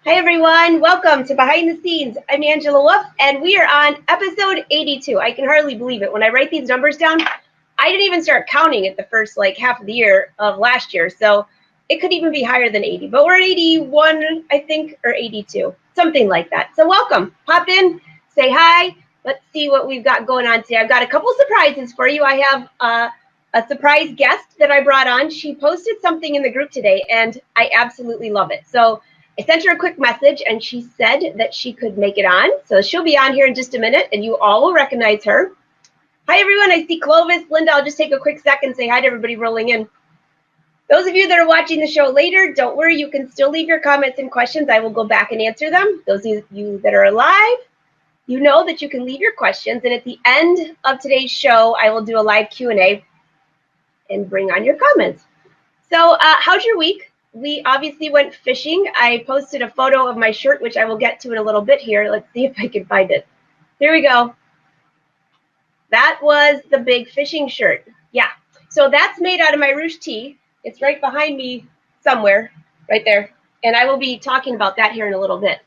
Hi everyone, welcome to Behind the Scenes. I'm Angela Wolf and we are on episode 82. I can hardly believe it. When I write these numbers down, I didn't even start counting at the first half of the year of last year, so it could even be higher than 80, but we're at 81, I think, or 82, something like that. So welcome, pop in, say hi. Let's see what we've got going on today. I've got a couple surprises for you. I have a surprise guest that I brought on. She posted something in the group today and I absolutely love it. So I sent her a quick message and she said that she could make it on. So she'll be on here in just a minute and you all will recognize her. Hi everyone, I see Clovis. Linda, I'll just take a quick second and say hi to everybody rolling in. Those of you that are watching the show later, don't worry, you can still leave your comments and questions. I will go back and answer them. Those of you that are alive, you know that you can leave your questions. And at the end of today's show, I will do a live Q&A and bring on your comments. So how's your week? We obviously went fishing. I posted a photo of my shirt, which I will get to in a little bit here. Let's see if I can find it. Here we go. That was the big fishing shirt. Yeah. So that's made out of my ruche tee. It's right behind me somewhere, right there. And I will be talking about that here in a little bit.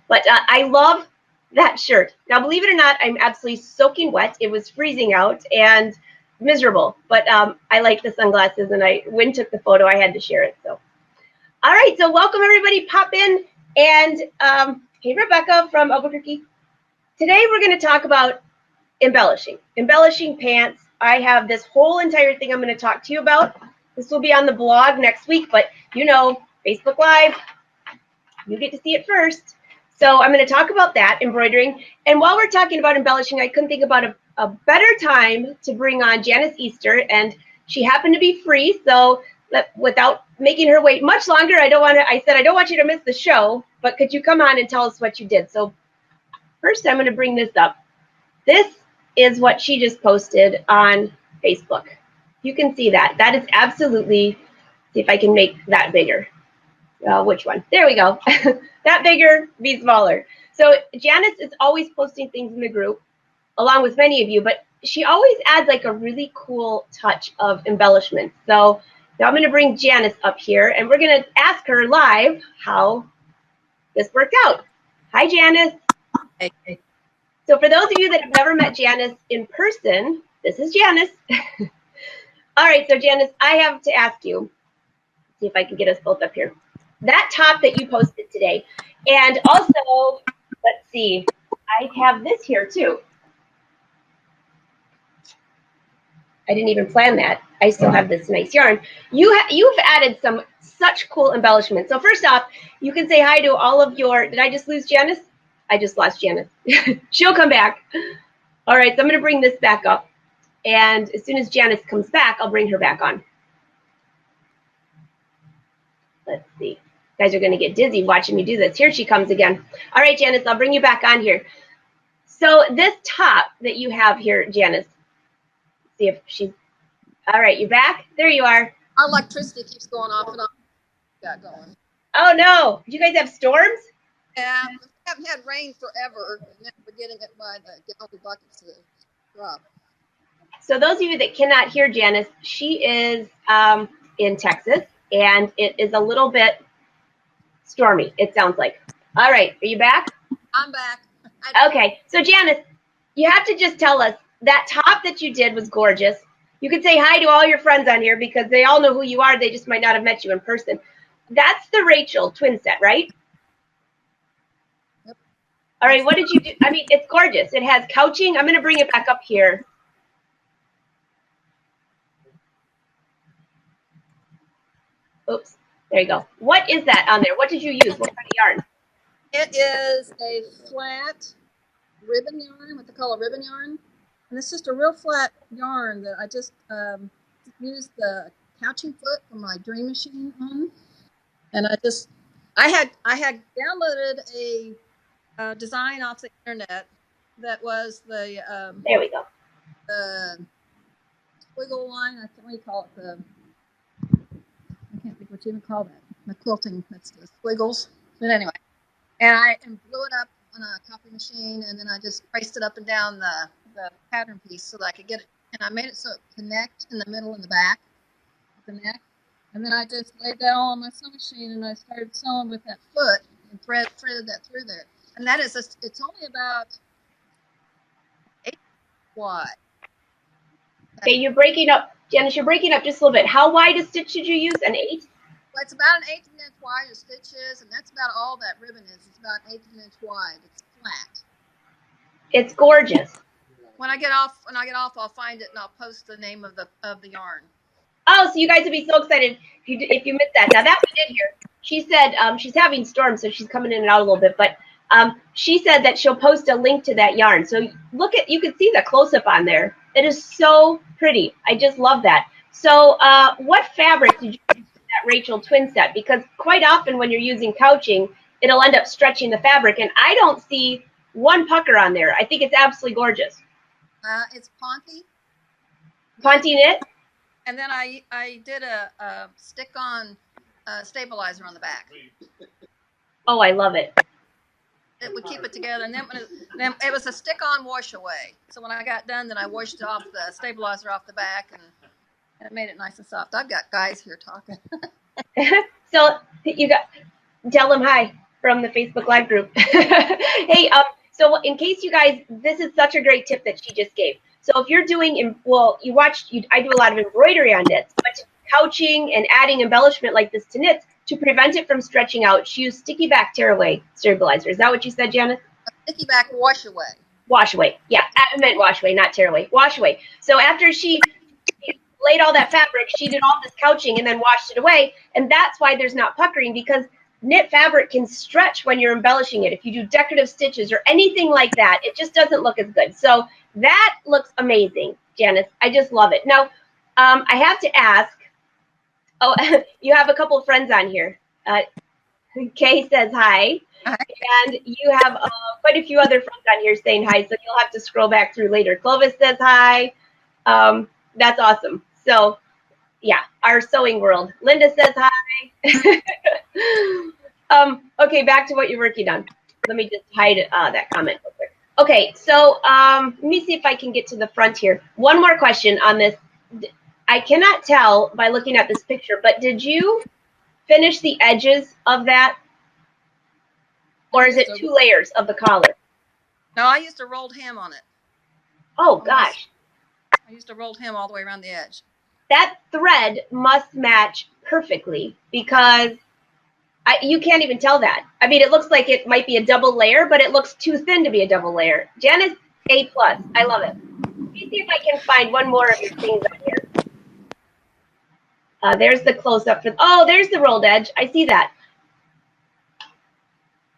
But I love that shirt. Now, believe it or not, I'm absolutely soaking wet. It was freezing out and miserable. But I like the sunglasses, and Wynn took the photo. I had to share it. So. All right, so welcome everybody, pop in, and hey Rebecca from Albuquerque. Today we're going to talk about embellishing pants. I have this whole entire thing I'm going to talk to you about. This will be on the blog next week, but you know, Facebook Live, you get to see it first. So I'm going to talk about that, embroidering, and while we're talking about embellishing, I couldn't think about a better time to bring on Janice Easter, and she happened to be free, so without making her wait much longer, I said I don't want you to miss the show, but could you come on and tell us what you did? So first I'm going to bring this up. This is what she just posted on Facebook. You can see that. That is absolutely, see if I can make that bigger. Which one? There we go. That bigger, be smaller. So Janice is always posting things in the group, along with many of you, but she always adds like a really cool touch of embellishment. So now I'm going to bring Janice up here, and we're going to ask her live how this worked out. Hi, Janice. Hey. So for those of you that have never met Janice in person, this is Janice. All right, so Janice, I have to ask you, see if I can get us both up here. That top that you posted today, and also, let's see, I have this here too. I didn't even plan that. I still have this nice yarn. You've added such cool embellishments. So first off, you can say hi to all of your, did I just lose Janice? I just lost Janice. She'll come back. All right, so I'm going to bring this back up. And as soon as Janice comes back, I'll bring her back on. Let's see. You guys are going to get dizzy watching me do this. Here she comes again. All right, Janice, I'll bring you back on here. So this top that you have here, Janice, see if she's, all right, you back? There you are. Our electricity keeps going off and on. Got going. Oh no, do you guys have storms? Yeah, we haven't had rain forever, and then we're getting it by the gallon buckets to drop. So those of you that cannot hear Janice, she is in Texas, and it is a little bit stormy, it sounds like. All right, are you back? I'm back. Okay, so Janice, you have to just tell us, that top that you did was gorgeous. You could say hi to all your friends on here because they all know who you are. They just might not have met you in person. That's the Rachel twin set, right? Yep. All right, what did you do? I mean, it's gorgeous. It has couching. I'm going to bring it back up here. Oops, there you go. What is that on there? What did you use? What kind of yarn? It is a flat ribbon yarn, what they call a ribbon yarn. And it's just a real flat yarn that I just used the couching foot from my Dream Machine on. And I had downloaded a design off the internet that was the There we go. The squiggle line. What do you call it? I can't think what you even call that. The quilting. That's the squiggles. But anyway, and blew it up on a copy machine, and then I just traced it up and down the pattern piece so that I could get it. And I made it so it connect in the middle and the back of the neck. And then I just laid that all on my sewing machine, and I started sewing with that foot. and threaded that through there. And that is, it's only about 8 wide. Okay, you're breaking up, Janice. You're breaking up just a little bit. How wide a stitch did you use? An 8? Well, it's about an 1/8 inch wide of stitches, and that's about all that ribbon is. It's about 1/8 inch wide. It's flat. It's gorgeous. When I get off, I'll find it and I'll post the name of the yarn. Oh, so you guys would be so excited if you missed that. Now that we did hear, she said she's having storms, so she's coming in and out a little bit. But she said that she'll post a link to that yarn. So you can see the close up on there. It is so pretty. I just love that. So what fabric did you use for that Rachel twin set? Because quite often when you're using couching, it'll end up stretching the fabric, and I don't see one pucker on there. I think it's absolutely gorgeous. It's Ponte. Ponte knit? And then I did a stick-on stabilizer on the back. Oh, I love it. It would keep it together. And then it was a stick-on wash away. So when I got done, then I washed off the stabilizer off the back, and it made it nice and soft. I've got guys here talking. So tell them hi from the Facebook Live group. Hey, so in case you guys, this is such a great tip that she just gave. So if you're doing, I do a lot of embroidery on knits, but couching and adding embellishment like this to knits, to prevent it from stretching out, she used sticky back tearaway stabilizer. Is that what you said, Janet? A sticky back wash away. Wash away. Yeah, I meant wash away, not tearaway. Wash away. So after she laid all that fabric, she did all this couching and then washed it away. And that's why there's not puckering, because knit fabric can stretch when you're embellishing it. If you do decorative stitches or anything like that, it just doesn't look as good. So that looks amazing, Janice. I just love it. Now, I have to ask, you have a couple of friends on here. Kay says hi. Hi. And you have quite a few other friends on here saying hi, so you'll have to scroll back through later. Clovis says hi. That's awesome. So, yeah, our sewing world. Linda says hi. Okay, back to what you're working on. Let me just hide that comment real quick. Okay, so let me see if I can get to the front here. One more question on this. I cannot tell by looking at this picture, but did you finish the edges of that? Or is it 2 layers of the collar? No, I used a rolled hem on it. Oh, gosh. I used a rolled hem all the way around the edge. That thread must match perfectly, because you can't even tell that. I mean, it looks like it might be a double layer, but it looks too thin to be a double layer. Janice, A+. I love it. Let me see if I can find one more of your things on here. There's the close-up. There's the rolled edge. I see that.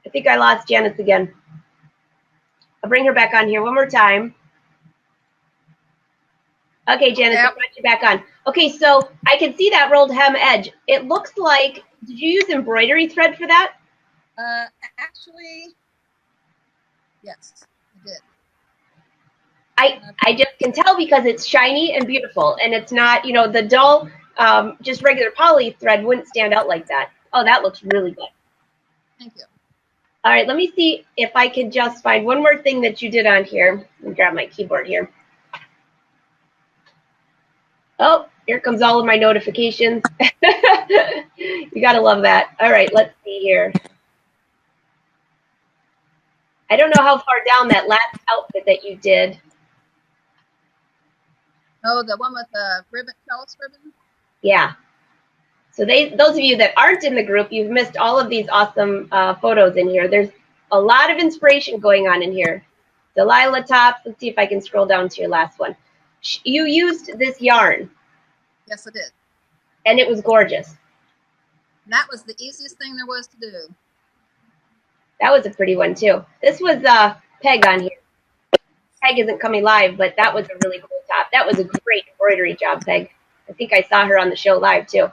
I think I lost Janice again. I'll bring her back on here one more time. Okay, Janice, I brought you back on. Okay, so I can see that rolled hem edge. It looks like, did you use embroidery thread for that? Actually, yes, I did. I just can tell because it's shiny and beautiful, and it's not, the dull, just regular poly thread wouldn't stand out like that. Oh, that looks really good. Thank you. All right, let me see if I can just find one more thing that you did on here. Let me grab my keyboard here. Oh, here comes all of my notifications. You got to love that. All right, let's see here. I don't know how far down that last outfit that you did. Oh, the one with the ribbon, trellis ribbon? Yeah. So those of you that aren't in the group, you've missed all of these awesome photos in here. There's a lot of inspiration going on in here. Delilah tops. Let's see if I can scroll down to your last one. You used this yarn. Yes, I did. And it was gorgeous. That was the easiest thing there was to do. That was a pretty one, too. This was Peg on here. Peg isn't coming live, but that was a really cool top. That was a great embroidery job, Peg. I think I saw her on the show live, too.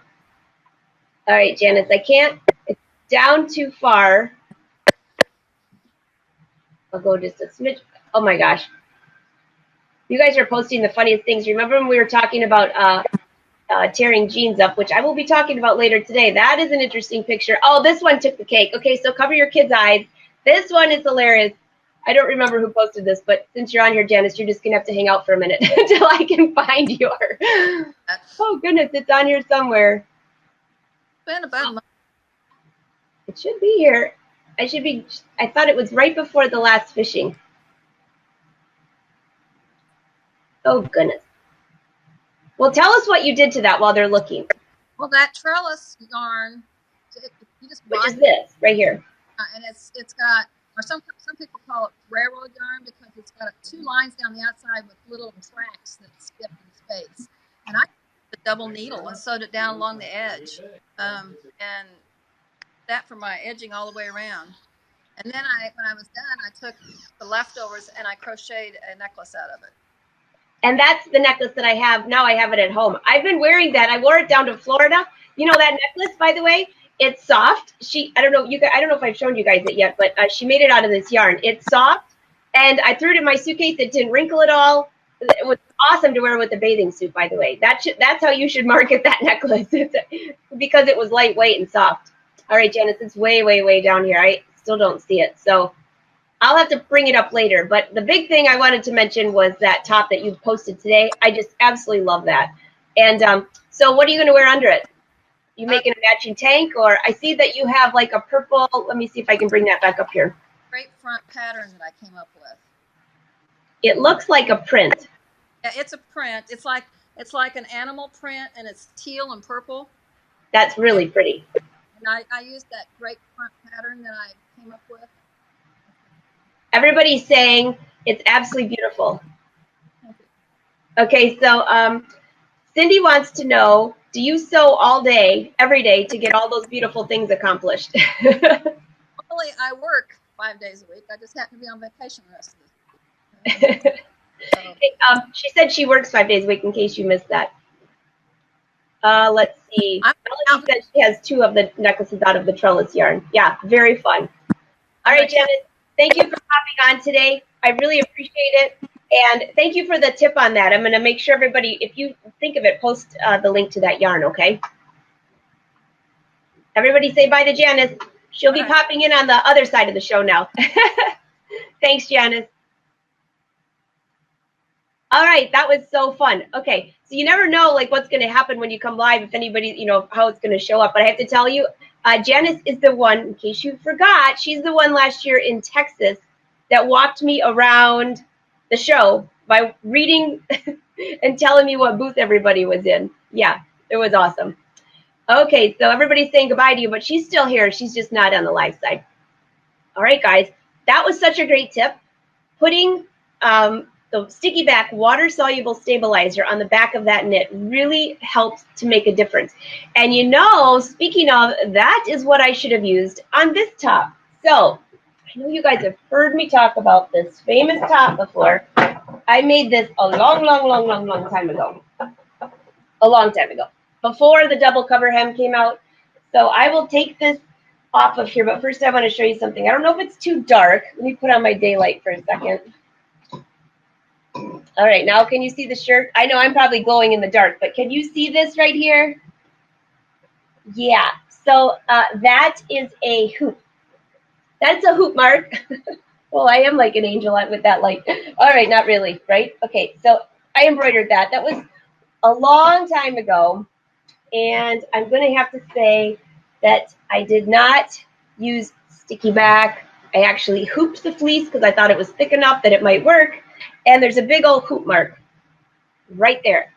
All right, Janice, it's down too far. I'll go just a smidge. Oh, my gosh. You guys are posting the funniest things. Remember when we were talking about tearing jeans up, which I will be talking about later today. That is an interesting picture. Oh, this one took the cake. Okay, so cover your kids' eyes. This one is hilarious. I don't remember who posted this, but since you're on here, Janice, you're just going to have to hang out for a minute until I can find your. Oh, goodness, it's on here somewhere. Been about a month. It should be here. I thought it was right before the last fishing. Oh, goodness. Well, tell us what you did to that while they're looking. Well, that trellis yarn, you just buy Which is this, right here. and it's got, or some people call it railroad yarn because it's got 2 lines down the outside with little tracks that skip in space. And I used the double needle and sewed it down along the edge, and that for my edging all the way around. And then when I was done, I took the leftovers and I crocheted a necklace out of it. And that's the necklace that I have. Now I have it at home. I've been wearing that. I wore it down to Florida. You know that necklace, by the way? It's soft. I don't know if I've shown you guys it yet, but she made it out of this yarn. It's soft, and I threw it in my suitcase. It didn't wrinkle at all. It was awesome to wear with a bathing suit, by the way. That's how you should market that necklace, because it was lightweight and soft. All right, Janice, it's way, way, way down here. I still don't see it, so I'll have to bring it up later. But the big thing I wanted to mention was that top that you posted today. I just absolutely love that. And so what are you going to wear under it? You making a matching tank? Or I see that you have like a purple. Let me see if I can bring that back up here. Great front pattern that I came up with. It looks like a print. Yeah, it's a print. It's like an animal print, and it's teal and purple. That's really pretty. And I used that great front pattern that I came up with. Everybody's saying it's absolutely beautiful. Okay, so Cindy wants to know, do you sew all day, every day, to get all those beautiful things accomplished? Normally, I work 5 days a week. I just happen to be on vacation the rest of the week. So. She said she works 5 days a week, in case you missed that. Let's see. Melanie said she has 2 of the necklaces out of the trellis yarn. Yeah, very fun. All right, Janice, thank you for popping on today. I really appreciate it. And thank you for the tip on that. I'm going to make sure everybody, if you think of it, post the link to that yarn, okay? Everybody say bye to Janice. She'll be popping in on the other side of the show now. Thanks, Janice. All right, that was so fun. Okay, so you never know like what's going to happen when you come live, if anybody, you know, how it's going to show up. But I have to tell you, Janice is the one, in case you forgot, she's the one last year in Texas that walked me around the show by reading and telling me what booth everybody was in. Yeah, it was awesome. Okay, so everybody's saying goodbye to you, but she's still here. She's just not on the live side. All right, guys, that was such a great tip. Putting the sticky back water-soluble stabilizer on the back of that knit really helps to make a difference. And you know, speaking of, that is what I should have used on this top. So I know you guys have heard me talk about this famous top before. I made this a long time ago. A long time ago. Before the double cover hem came out. So I will take this off of here, but first I want to show you something. I don't know if it's too dark. Let me put on my daylight for a second. All right, now can you see the shirt? I know I'm probably glowing in the dark, but can you see this right here? Yeah, so that is a hoop. That's a hoop, Mark. Well, I am like an angel with that light. All right, not really, right? Okay, so I embroidered that. That was a long time ago, and I'm going to have to say that I did not use sticky back. I actually hooped the fleece because I thought it was thick enough that it might work. And there's a big old hoop mark right there.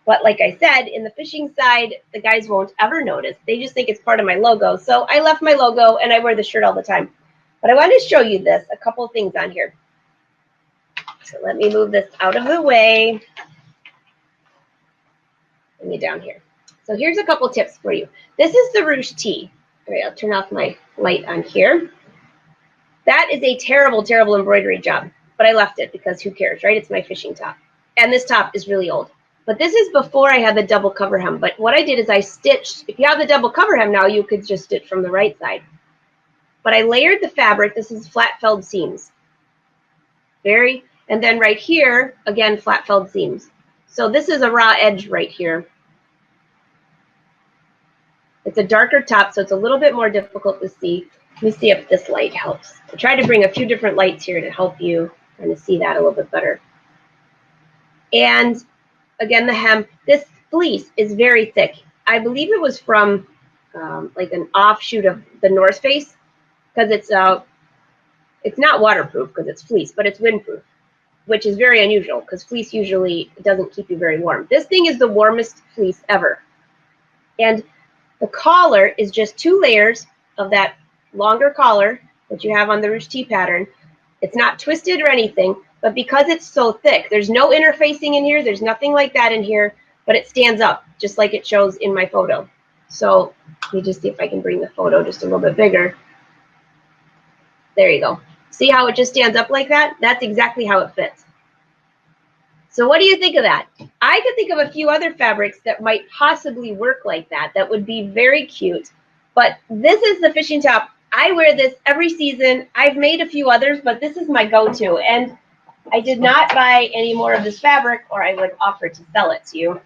But like I said, in the fishing side, the guys won't ever notice. They just think it's part of my logo. So I left my logo, and I wear the shirt all the time. But I want to show you this, a couple of things on here. So let me move this out of the way. Bring me down here. So here's a couple tips for you. This is the ruche tee. All right, I'll turn off my light on here. That is a terrible, terrible embroidery job. But I left it because who cares, right? It's my fishing top. And this top is really old. But this is before I had the double cover hem. But what I did is I stitched. If you have the double cover hem now, you could just stitch from the right side. But I layered the fabric. This is flat felled seams. And then right here, again, flat felled seams. So this is a raw edge right here. It's a darker top, so it's a little bit more difficult to see. Let me see if this light helps. I tried to bring a few different lights here to help you kind of see that a little bit better. And again, the hem. This fleece is very thick. I believe it was from like an offshoot of the North Face. because it's not waterproof because it's fleece, but it's windproof, which is very unusual because fleece usually doesn't keep you very warm. This thing is the warmest fleece ever. And the collar is just 2 layers of that longer collar that you have on the ruche tee pattern. It's not twisted or anything, but because it's so thick, there's no interfacing in here. There's nothing like that in here, but it stands up just like it shows in my photo. So let me just see if I can bring the photo just a little bit bigger. There you go. See how it just stands up like that? That's exactly how it fits. So what do you think of that? I could think of a few other fabrics that might possibly work like that, that would be very cute. But this is the fishing top. I wear this every season. I've made a few others, but this is my go-to. And I did not buy any more of this fabric, or I would offer to sell it to you.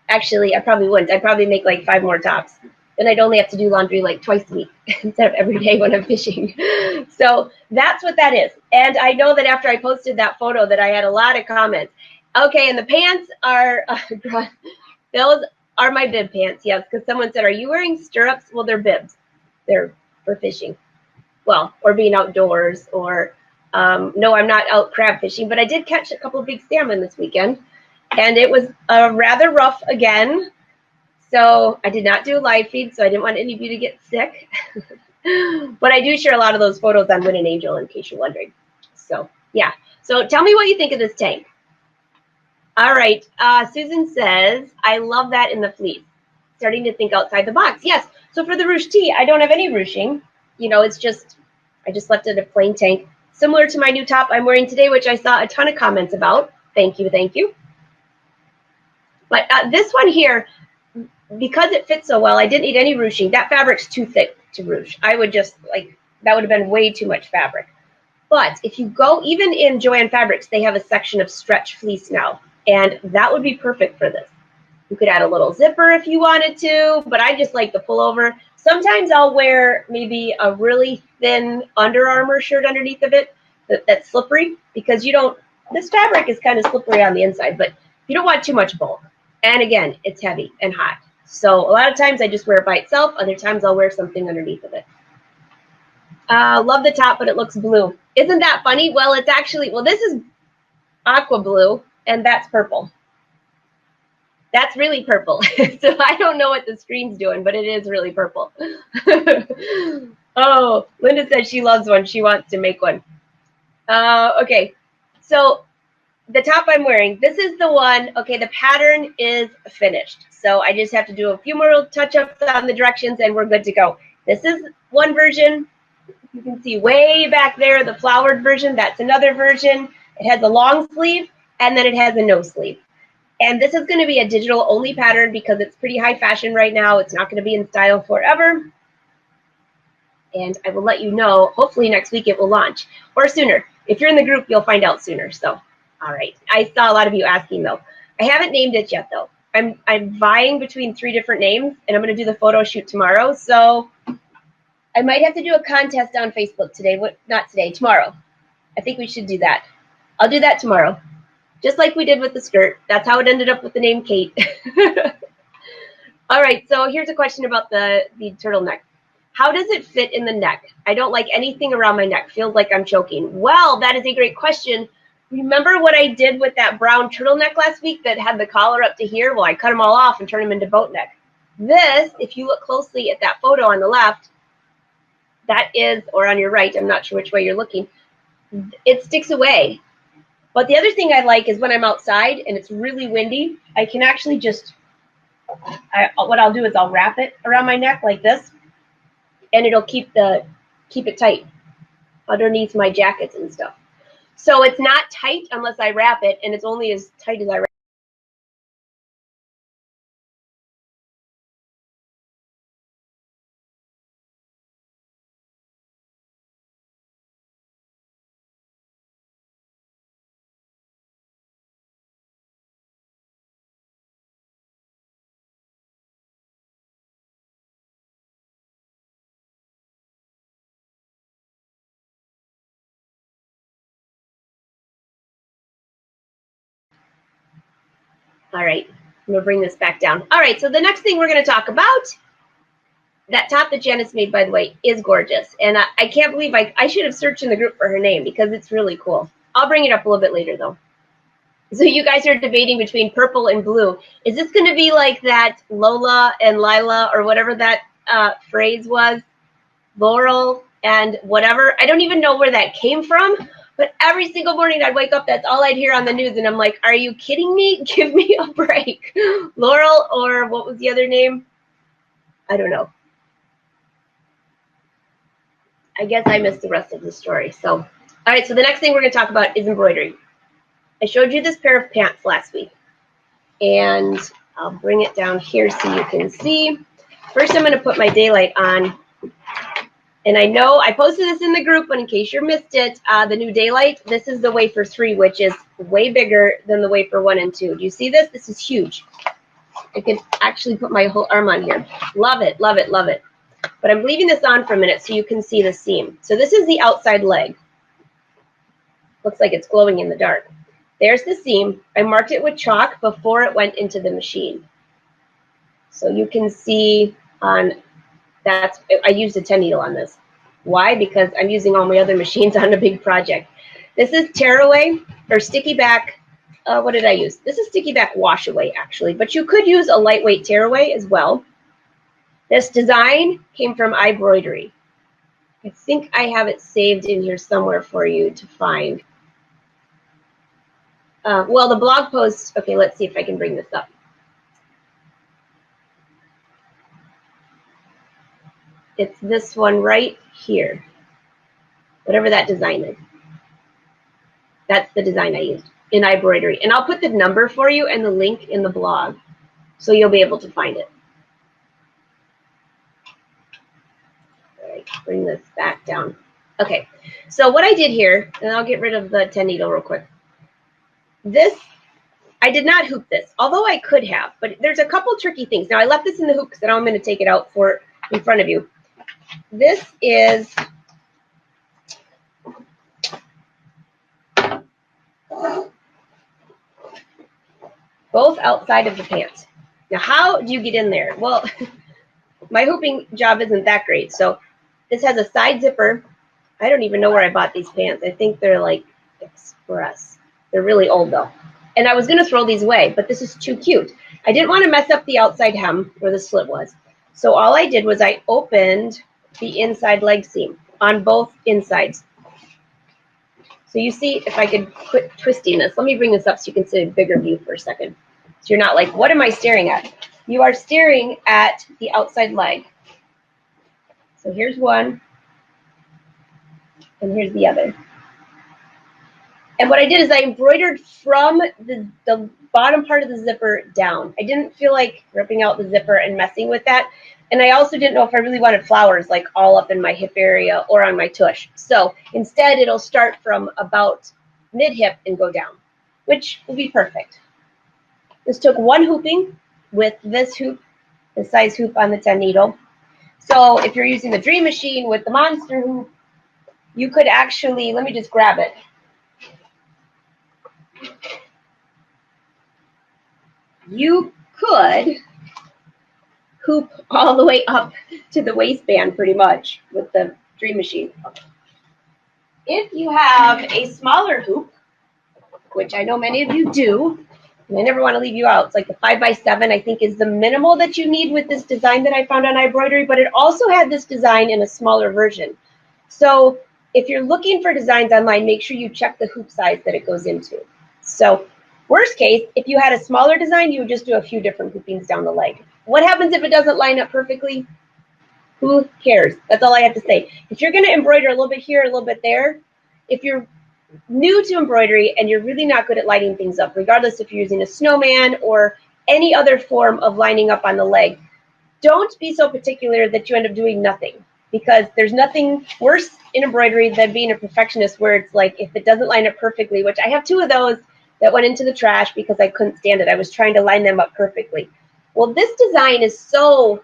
Actually, I probably wouldn't. I'd probably make like 5 more tops. Then I'd only have to do laundry like twice a week instead of every day when I'm fishing. So that's what that is. And I know that after I posted that photo that I had a lot of comments. Okay, and the pants are, those are my bib pants, yes, because someone said, are you wearing stirrups? Well, they're bibs. They're for fishing. Well, or being outdoors, or no, I'm not out crab fishing, but I did catch a couple of big salmon this weekend. And it was rather rough again. So I did not do a live feed, so I didn't want any of you to get sick. But I do share a lot of those photos on Win an Angel, in case you're wondering. So, yeah. So tell me what you think of this tank. All right. Susan says, I love that in the fleece. Starting to think outside the box. Yes. So for the ruche tee, I don't have any ruching. You know, it's just, I just left it a plain tank. Similar to my new top I'm wearing today, which I saw a ton of comments about. Thank you. Thank you. But this one here, because it fits so well, I didn't need any ruching. That fabric's too thick to ruche. I would just, like, that would have been way too much fabric. But if you go, even in Joann Fabrics, they have a section of stretch fleece now, and that would be perfect for this. You could add a little zipper if you wanted to, but I just like the pullover. Sometimes I'll wear maybe a really thin Under Armour shirt underneath of it that's slippery, because you don't, this fabric is kind of slippery on the inside, but you don't want too much bulk. And again, it's heavy and hot. So a lot of times I just wear it by itself. Other times I'll wear something underneath of it. Love the top, but it looks blue. Isn't that funny? Well, it's actually, well, this is aqua blue, and that's purple. That's really purple. So I don't know what the screen's doing, but it is really purple. Oh, Linda says she loves one. She wants to make one. Okay, so the top I'm wearing, this is the one. Okay, the pattern is finished. So I just have to do a few more touch-ups on the directions, and we're good to go. This is one version. You can see way back there, the flowered version. That's another version. It has a long sleeve, and then it has a no sleeve. And this is going to be a digital only pattern because it's pretty high fashion right now. It's not going to be in style forever. And I will let you know, hopefully next week it will launch, or sooner. If you're in the group, you'll find out sooner. So, all right. I saw a lot of you asking though. I haven't named it yet though. I'm vying between 3 different names, and I'm going to do the photo shoot tomorrow. So I might have to do a contest on Facebook today. Not today, tomorrow. I think we should do that. I'll do that tomorrow. Just like we did with the skirt. That's how it ended up with the name Kate. All right, so here's a question about the turtleneck. How does it fit in the neck? I don't like anything around my neck. Feels like I'm choking. Well, that is a great question. Remember what I did with that brown turtleneck last week that had the collar up to here? Well, I cut them all off and turned them into boat neck. This, if you look closely at that photo on the left, that is, or on your right, I'm not sure which way you're looking, it sticks away. But the other thing I like is when I'm outside and it's really windy, I can actually just, what I'll do is I'll wrap it around my neck like this, and it'll keep it tight underneath my jackets and stuff. So it's not tight unless I wrap it, and it's only as tight as I wrap it. All right, I'm gonna bring this back down. All right, so the next thing we're gonna talk about that top that Janice made, by the way, is gorgeous. And I can't believe I should have searched in the group for her name because it's really cool. I'll bring it up a little bit later, though. So you guys are debating between purple and blue. Is this going to be like that Lola and Lila or whatever that phrase was? Laurel and whatever. I don't even know where that came from. But every single morning I'd wake up, that's all I'd hear on the news. And I'm like, are you kidding me? Give me a break. Laurel, or what was the other name? I don't know. I guess I missed the rest of the story. So, all right, so the next thing we're going to talk about is embroidery. I showed you this pair of pants last week. And I'll bring it down here so you can see. First, I'm going to put my daylight on. And I know I posted this in the group, but in case you missed it, the new daylight, this is the wafer 3, which is way bigger than the wafer 1 and 2. Do you see this? This is huge. I can actually put my whole arm on here. Love it, love it, love it. But I'm leaving this on for a minute so you can see the seam. So this is the outside leg. Looks like it's glowing in the dark. There's the seam. I marked it with chalk before it went into the machine. So you can see on that's, I used a 10 needle on this. Why? Because I'm using all my other machines on a big project. This is tearaway or sticky back. What did I use? This is sticky back wash away actually, but you could use a lightweight tearaway as well. This design came from Embroider. I think I have it saved in here somewhere for you to find. Well, the blog post, okay, let's see if I can bring this up. It's this one right here. Whatever that design is. That's the design I used in Embroider. And I'll put the number for you and the link in the blog so you'll be able to find it. All right, bring this back down. Okay, so what I did here, and I'll get rid of the 10 needle real quick. This, I did not hoop this, although I could have, but there's a couple tricky things. Now I left this in the hoop because now I'm going to take it out for in front of you. This is both outside of the pants. Now, how do you get in there? Well, my hooping job isn't that great. So this has a side zipper. I don't even know where I bought these pants. I think they're like Express. They're really old though. And I was going to throw these away, but this is too cute. I didn't want to mess up the outside hem where the slit was. So all I did was I opened the inside leg seam on both insides. So you see, if I could quit twisting this, let me bring this up so you can see a bigger view for a second. So you're not like, what am I staring at? You are staring at the outside leg. So here's one, and here's the other. And what I did is I embroidered from the bottom part of the zipper down. I didn't feel like ripping out the zipper and messing with that. And I also didn't know if I really wanted flowers like all up in my hip area or on my tush. So instead, it'll start from about mid-hip and go down, which will be perfect. This took one hooping with this hoop, the size hoop on the 10 needle. So if you're using the Dream Machine with the monster hoop, you could actually, let me just grab it. You could hoop all the way up to the waistband pretty much with the Dream Machine. If you have a smaller hoop, which I know many of you do, and I never want to leave you out, it's like the 5x7 I think is the minimal that you need with this design that I found on Embroider, but it also had this design in a smaller version. So if you're looking for designs online, make sure you check the hoop size that it goes into. So worst case, if you had a smaller design, you would just do a few different hoopings down the leg. What happens if it doesn't line up perfectly? Who cares? That's all I have to say. If you're going to embroider a little bit here, a little bit there, if you're new to embroidery and you're really not good at lining things up, regardless if you're using a snowman or any other form of lining up on the leg, don't be so particular that you end up doing nothing, because there's nothing worse in embroidery than being a perfectionist where it's like, if it doesn't line up perfectly, which I have 2 of those that went into the trash because I couldn't stand it. I was trying to line them up perfectly. Well, this design is so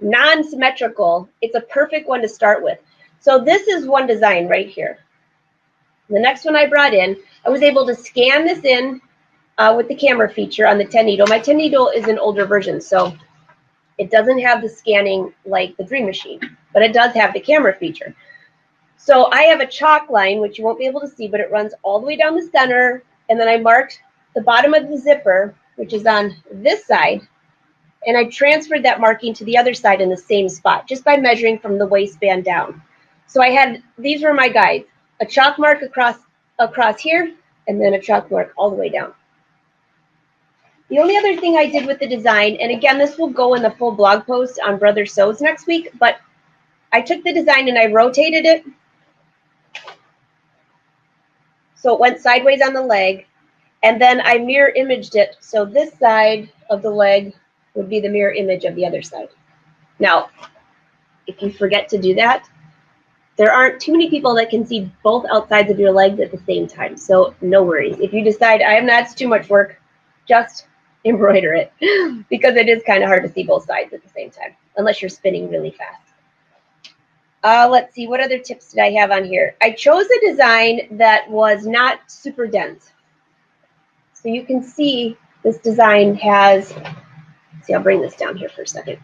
non-symmetrical. It's a perfect one to start with. So this is one design right here. The next one I brought in, I was able to scan this in with the camera feature on the 10 needle. My 10 needle is an older version, so It doesn't have the scanning like the Dream Machine, but it does have the camera feature. So I have a chalk line, which you won't be able to see, but it runs all the way down the center, and then I marked the bottom of the zipper, which is on this side, and I transferred that marking to the other side in the same spot, just by measuring from the waistband down. So I had, these were my guides, a chalk mark across here, and then a chalk mark all the way down. The only other thing I did with the design, and again, this will go in the full blog post on Brother Sews next week, but I took the design and I rotated it so it went sideways on the leg, and then I mirror imaged it so this side of the leg would be the mirror image of the other side. Now, if you forget to do that, there aren't too many people that can see both outsides of your legs at the same time, so no worries. If you decide, that's too much work, just embroider it, because it is kind of hard to see both sides at the same time, unless you're spinning really fast. Let's see, what other tips did I have on here? I chose a design that was not super dense. So you can see this design has, see, I'll bring this down here for a second.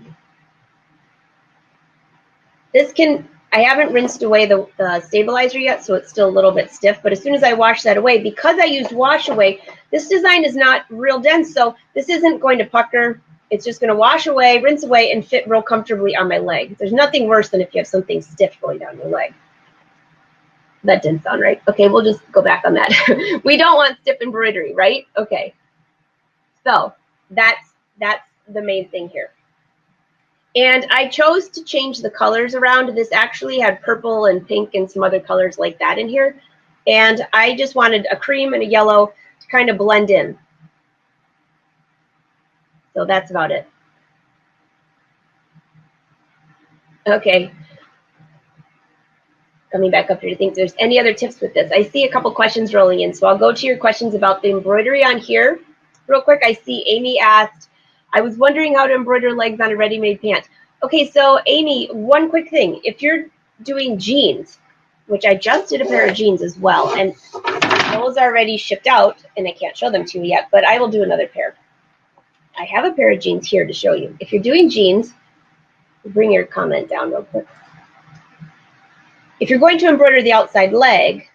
This can, I haven't rinsed away the stabilizer yet, so it's still a little bit stiff, but as soon as I wash that away, because I used wash away, this design is not real dense, so this isn't going to pucker. It's just going to wash away, rinse away, and fit real comfortably on my leg. There's nothing worse than if you have something stiff going down your leg. That didn't sound right. Okay, we'll just go back on that. We don't want stiff embroidery, right? Okay. So that's the main thing here. And I chose to change the colors around. This actually had purple and pink and some other colors like that in here. And I just wanted a cream and a yellow to kind of blend in. So that's about it. Okay. Coming back up here to think if there's any other tips with this. I see a couple questions rolling in, so I'll go to your questions about the embroidery on here. Real quick, I see Amy asked, I was wondering how to embroider legs on a ready-made pant. Okay, so Amy, one quick thing. If you're doing jeans, which I just did a pair of jeans as well, and those are already shipped out, and I can't show them to you yet, but I will do another pair. I have a pair of jeans here to show you. If you're doing jeans, bring your comment down real quick. If you're going to embroider the outside leg,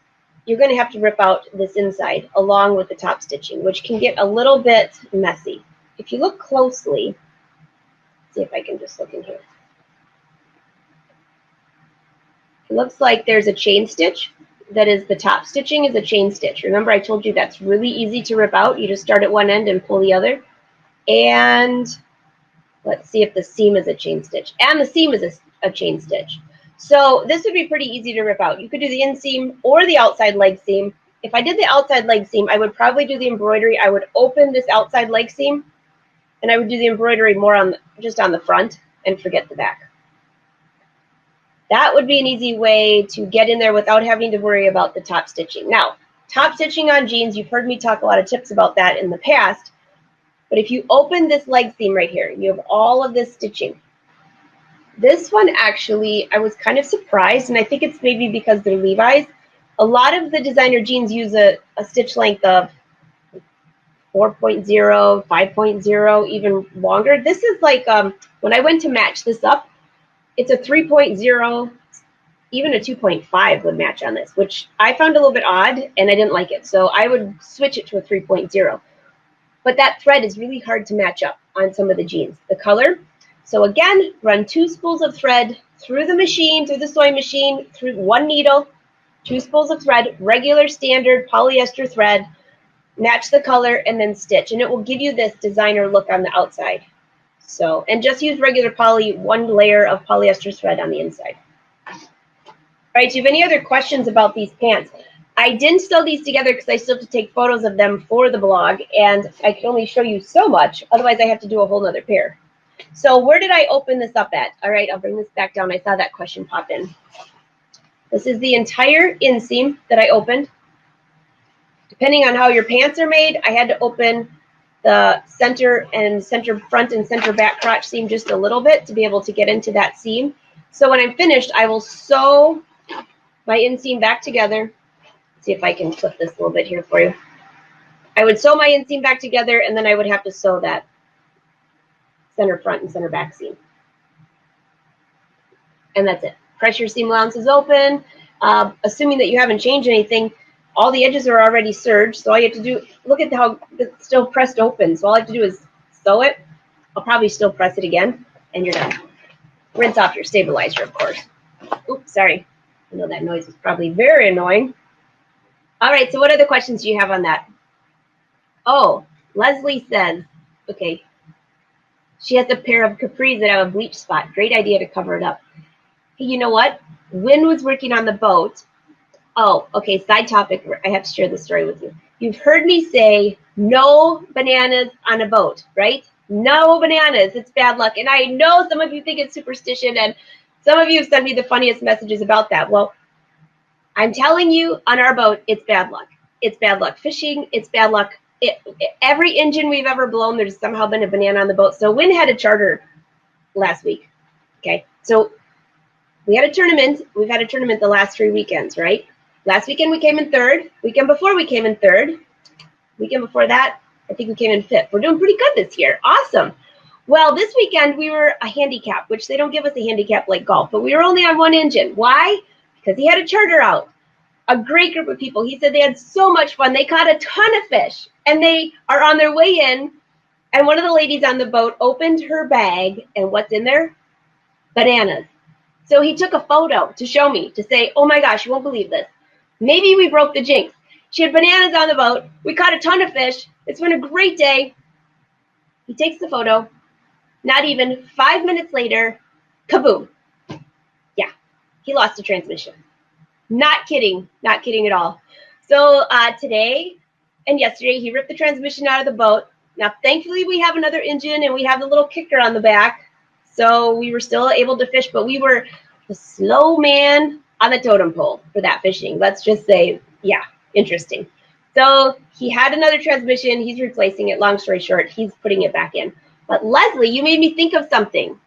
you're going to have to rip out this inside along with the top stitching, which can get a little bit messy. If you look closely, see if I can just look in here. It looks like there's a chain stitch. That is, the top stitching is a chain stitch. Remember, I told you that's really easy to rip out. You just start at one end and pull the other. And let's see if the seam is a chain stitch. And the seam is a chain stitch. So this would be pretty easy to rip out. You could do the inseam or the outside leg seam. If I did the outside leg seam, I would probably do the embroidery. I would open this outside leg seam, and I would do the embroidery more on just on the front and forget the back. That would be an easy way to get in there without having to worry about the top stitching. Now, top stitching on jeans, you've heard me talk a lot of tips about that in the past. But if you open this leg seam right here, you have all of this stitching. This one actually, I was kind of surprised, and I think it's maybe because they're Levi's. A lot of the designer jeans use a stitch length of 4.0, 5.0, even longer. This is like, when I went to match this up, it's a 3.0, even a 2.5 would match on this, which I found a little bit odd, and I didn't like it. So I would switch it to a 3.0. But that thread is really hard to match up on some of the jeans. The color. So again, run 2 spools of thread through the machine, through the sewing machine, through one needle, 2 spools of thread, regular standard polyester thread, match the color, and then stitch. And it will give you this designer look on the outside. So, and just use regular poly, 1 layer of polyester thread on the inside. All right, do you have any other questions about these pants? I didn't sew these together because I still have to take photos of them for the blog, and I can only show you so much. Otherwise, I have to do a whole nother pair. So where did I open this up at? All right, I'll bring this back down. I saw that question pop in. This is the entire inseam that I opened. Depending on how your pants are made, I had to open the center front and center back crotch seam just a little bit to be able to get into that seam. So when I'm finished, I will sew my inseam back together. Let's see if I can flip this a little bit here for you. I would sew my inseam back together, and then I would have to sew that center front and center back seam. And that's it. Press your seam allowances open. Assuming that you haven't changed anything, all the edges are already serged. So all you have to do, look at how it's still pressed open. So all I have to do is sew it. I'll probably still press it again, and you're done. Rinse off your stabilizer, of course. Oops, sorry. I know that noise is probably very annoying. All right, so what other questions do you have on that? Oh, Leslie says, okay, she has a pair of capris that have a bleach spot. Great idea to cover it up. Hey, you know what? Wynn was working on the boat. Oh, okay, side topic. I have to share this story with you. You've heard me say no bananas on a boat, right? No bananas. It's bad luck. And I know some of you think it's superstition, and some of you have sent me the funniest messages about that. Well, I'm telling you, on our boat, it's bad luck. It's bad luck fishing. It's bad luck. Every engine we've ever blown, there's somehow been a banana on the boat. So Wynn had a charter last week. Okay, so we had a tournament. We've had a tournament the last 3 weekends, right? Last weekend we came in third. Weekend before we came in third. Weekend before that, I think we came in fifth. We're doing pretty good this year. Awesome. Well, this weekend we were a handicap, which they don't give us a handicap like golf, but we were only on one engine. Why? Because he had a charter out. A great group of people. He said they had so much fun. They caught a ton of fish, and they are on their way in, and one of the ladies on the boat opened her bag, and what's in there? Bananas. So he took a photo to show me, to say, oh my gosh, you won't believe this. Maybe we broke the jinx. She had bananas on the boat. We caught a ton of fish. It's been a great day. He takes the photo. Not even 5 minutes later, kaboom. Yeah, he lost the transmission. Not kidding. Not kidding at all. So today and yesterday, he ripped the transmission out of the boat. Now, thankfully, we have another engine, and we have the little kicker on the back. So we were still able to fish, but we were the slow man on the totem pole for that fishing. Let's just say, yeah, interesting. So he had another transmission. He's replacing it. Long story short, he's putting it back in. But Leslie, you made me think of something.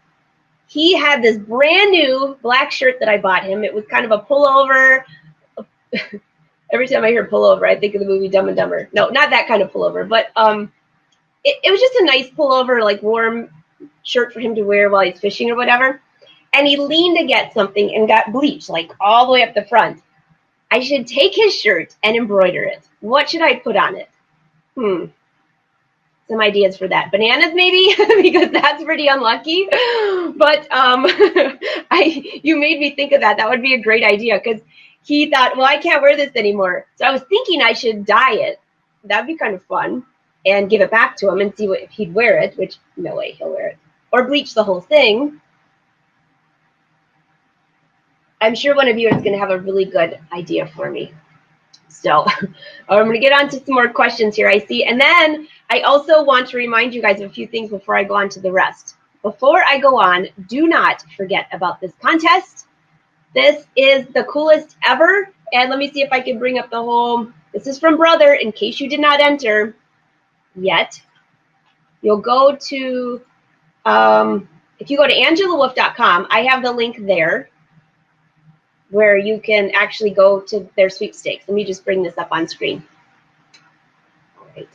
He had this brand new black shirt that I bought him. It was kind of a pullover. Every time I hear pullover, I think of the movie Dumb and Dumber. No, not that kind of pullover, but it was just a nice pullover, like warm shirt for him to wear while he's fishing or whatever. And he leaned to get something and got bleach, like all the way up the front. I should take his shirt and embroider it. What should I put on it? Some ideas for that. Bananas, maybe, because that's pretty unlucky. But you made me think of that. That would be a great idea, because he thought, well, I can't wear this anymore. So I was thinking I should dye it. That'd be kind of fun. And give it back to him and see if he'd wear it, which no way he'll wear it. Or bleach the whole thing. I'm sure one of you is going to have a really good idea for me. So I'm going to get on to some more questions here, I see. And then I also want to remind you guys of a few things before I go on to the rest. Before I go on, do not forget about this contest. This is the coolest ever. And let me see if I can bring up the whole, this is from Brother, in case you did not enter yet. You'll go to, if you go to angelawolf.com, I have the link there where you can actually go to their sweepstakes. Let me just bring this up on screen. All right,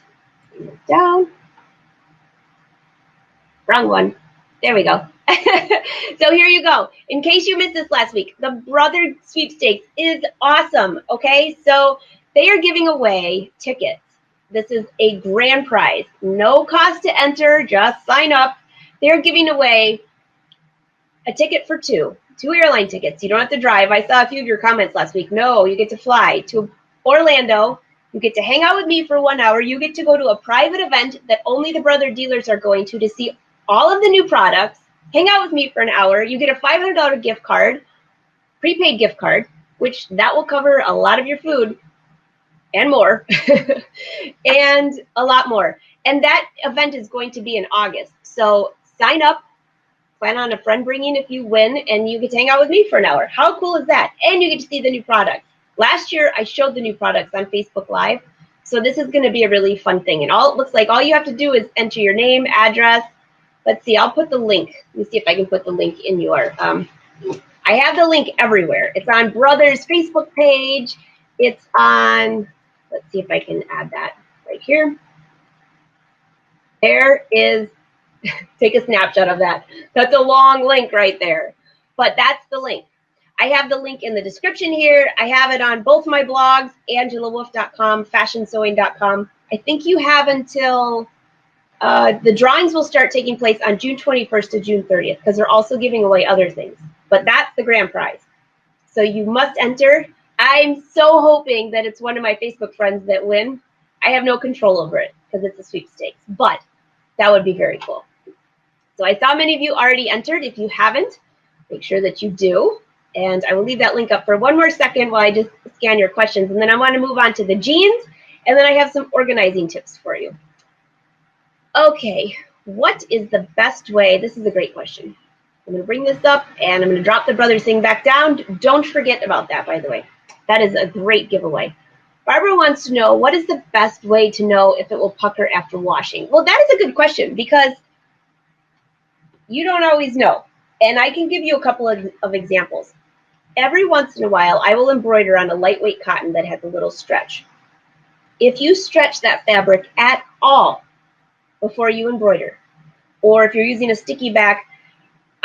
bring it down. Wrong one. There we go. So here you go. In case you missed this last week, the Brother sweepstakes is awesome, okay? So they are giving away tickets. This is a grand prize. No cost to enter, just sign up. They're giving away a ticket for two airline tickets. You don't have to drive. I saw a few of your comments last week. No, you get to fly to Orlando. You get to hang out with me for 1 hour. You get to go to a private event that only the Brother dealers are going to see all of the new products. Hang out with me for an hour. You get a $500 gift card, prepaid gift card, which that will cover a lot of your food and more, and a lot more. And that event is going to be in August. So sign up, plan on a friend bringing if you win, and you get to hang out with me for an hour. How cool is that? And you get to see the new products. Last year, I showed the new products on Facebook Live. So this is going to be a really fun thing. And all it looks like all you have to do is enter your name, address. Let's see, I'll put the link. Let me see if I can put the link in your, I have the link everywhere. It's on Brother's Facebook page. It's on, let's see if I can add that right here. There is Take a snapshot of that. That's a long link right there. But that's the link. I have the link in the description here. I have it on both my blogs, angelawolf.com, fashionsewing.com. I think you have until the drawings will start taking place on June 21st to June 30th because they're also giving away other things. But that's the grand prize. So you must enter. I'm so hoping that it's one of my Facebook friends that win. I have no control over it because it's a sweepstakes, but that would be very cool. So I saw many of you already entered. If you haven't, make sure that you do. And I will leave that link up for one more second while I just scan your questions. And then I want to move on to the jeans. And then I have some organizing tips for you. Okay, what is the best way? This is a great question. I'm going to bring this up, and I'm going to drop the brothers thing back down. Don't forget about that, by the way. That is a great giveaway. Barbara wants to know, what is the best way to know if it will pucker after washing? Well, that is a good question because you don't always know. And I can give you a couple of examples. Every once in a while, I will embroider on a lightweight cotton that has a little stretch. If you stretch that fabric at all before you embroider, or if you're using a sticky back,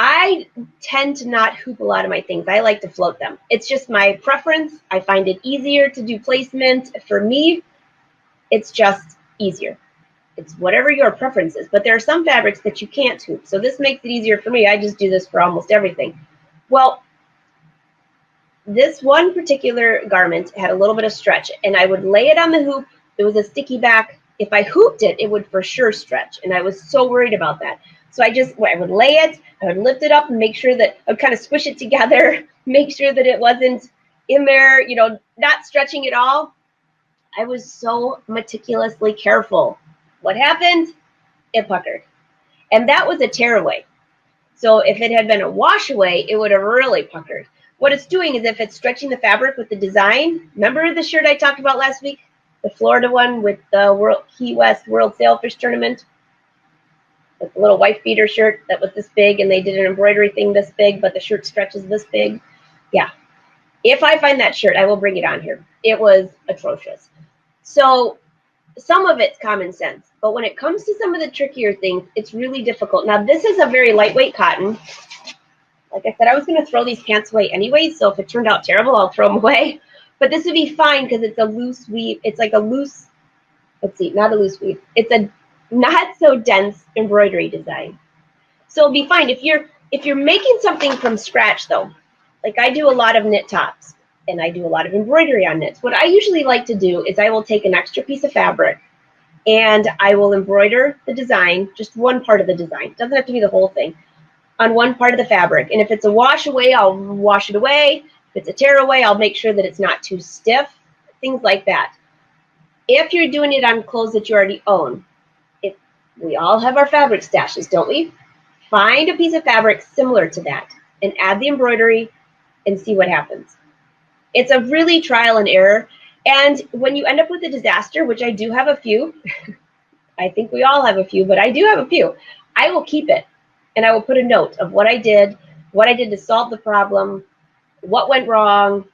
I tend to not hoop a lot of my things. I like to float them. It's just my preference. I find it easier to do placement. For me, it's just easier. It's whatever your preference is. But there are some fabrics that you can't hoop. So this makes it easier for me. I just do this for almost everything. Well, this one particular garment had a little bit of stretch, and I would lay it on the hoop. It was a sticky back. If I hooped it, it would for sure stretch, and I was so worried about that. So I would lay it, I would lift it up and make sure that I would kind of squish it together, make sure that it wasn't in there, not stretching at all. I was so meticulously careful. What happened? It puckered. And that was a tearaway. So if it had been a wash away, it would have really puckered. What it's doing is if it's stretching the fabric with the design, remember the shirt I talked about last week? The Florida one with the Key West World Sailfish Tournament? With the little wife beater shirt that was this big, and they did an embroidery thing this big, but the shirt stretches this big. Yeah. If I find that shirt, I will bring it on here. It was atrocious. So some of it's common sense, but when it comes to some of the trickier things, it's really difficult. Now, this is a very lightweight cotton. Like I said, I was going to throw these pants away anyway, so if it turned out terrible, I'll throw them away. But this would be fine because it's a loose weave. It's like a loose, not a loose weave. It's a not so dense embroidery design. So it'll be fine. If you're making something from scratch though, like I do a lot of knit tops and I do a lot of embroidery on knits. What I usually like to do is I will take an extra piece of fabric and I will embroider the design, just one part of the design. It doesn't have to be the whole thing, on one part of the fabric. And if it's a wash away, I'll wash it away. If it's a tear away, I'll make sure that it's not too stiff, things like that. If you're doing it on clothes that you already own, we all have our fabric stashes, don't we? Find a piece of fabric similar to that and add the embroidery and see what happens. It's a really trial and error. And when you end up with a disaster, which I do have a few, I think we all have a few, but I do have a few, I will keep it. And I will put a note of what I did to solve the problem, what went wrong,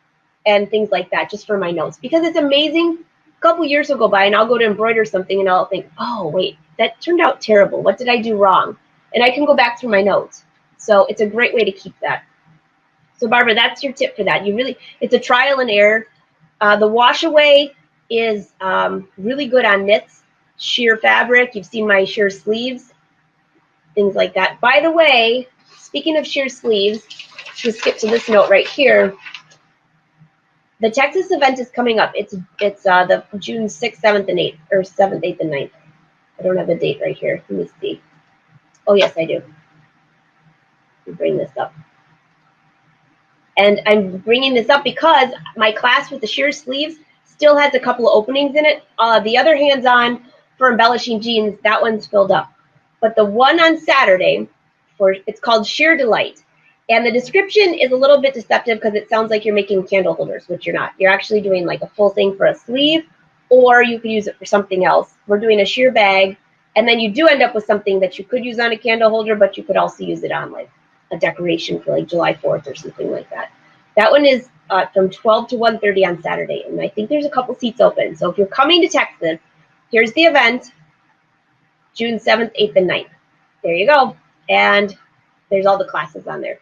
and things like that, just for my notes. Because it's amazing. A couple years will go by and I'll go to embroider something and I'll think, oh, wait, that turned out terrible. What did I do wrong? And I can go back through my notes. So it's a great way to keep that. So Barbara, that's your tip for that. It's a trial and error. The wash away is really good on knits, sheer fabric. You've seen my sheer sleeves, things like that. By the way, speaking of sheer sleeves, just skip to this note right here. The Texas event is coming up. It's the June 6th, 7th, and 8th, or 7th, 8th, and 9th. I don't have the date right here. Let me see. Oh, yes, I do. Let me bring this up. And I'm bringing this up because my class with the sheer sleeves still has a couple of openings in it. The other hands-on for embellishing jeans, that one's filled up. But the one on Saturday, it's called Sheer Delight. And the description is a little bit deceptive because it sounds like you're making candle holders, which you're not. You're actually doing like a full thing for a sleeve, or you could use it for something else. We're doing a sheer bag, and then you do end up with something that you could use on a candle holder, but you could also use it on like a decoration for like July 4th or something like that. That one is from 12 to 1:30 on Saturday, and I think there's a couple seats open. So if you're coming to Texas, here's the event, June 7th, 8th, and 9th. there you go. And there's all the classes on there.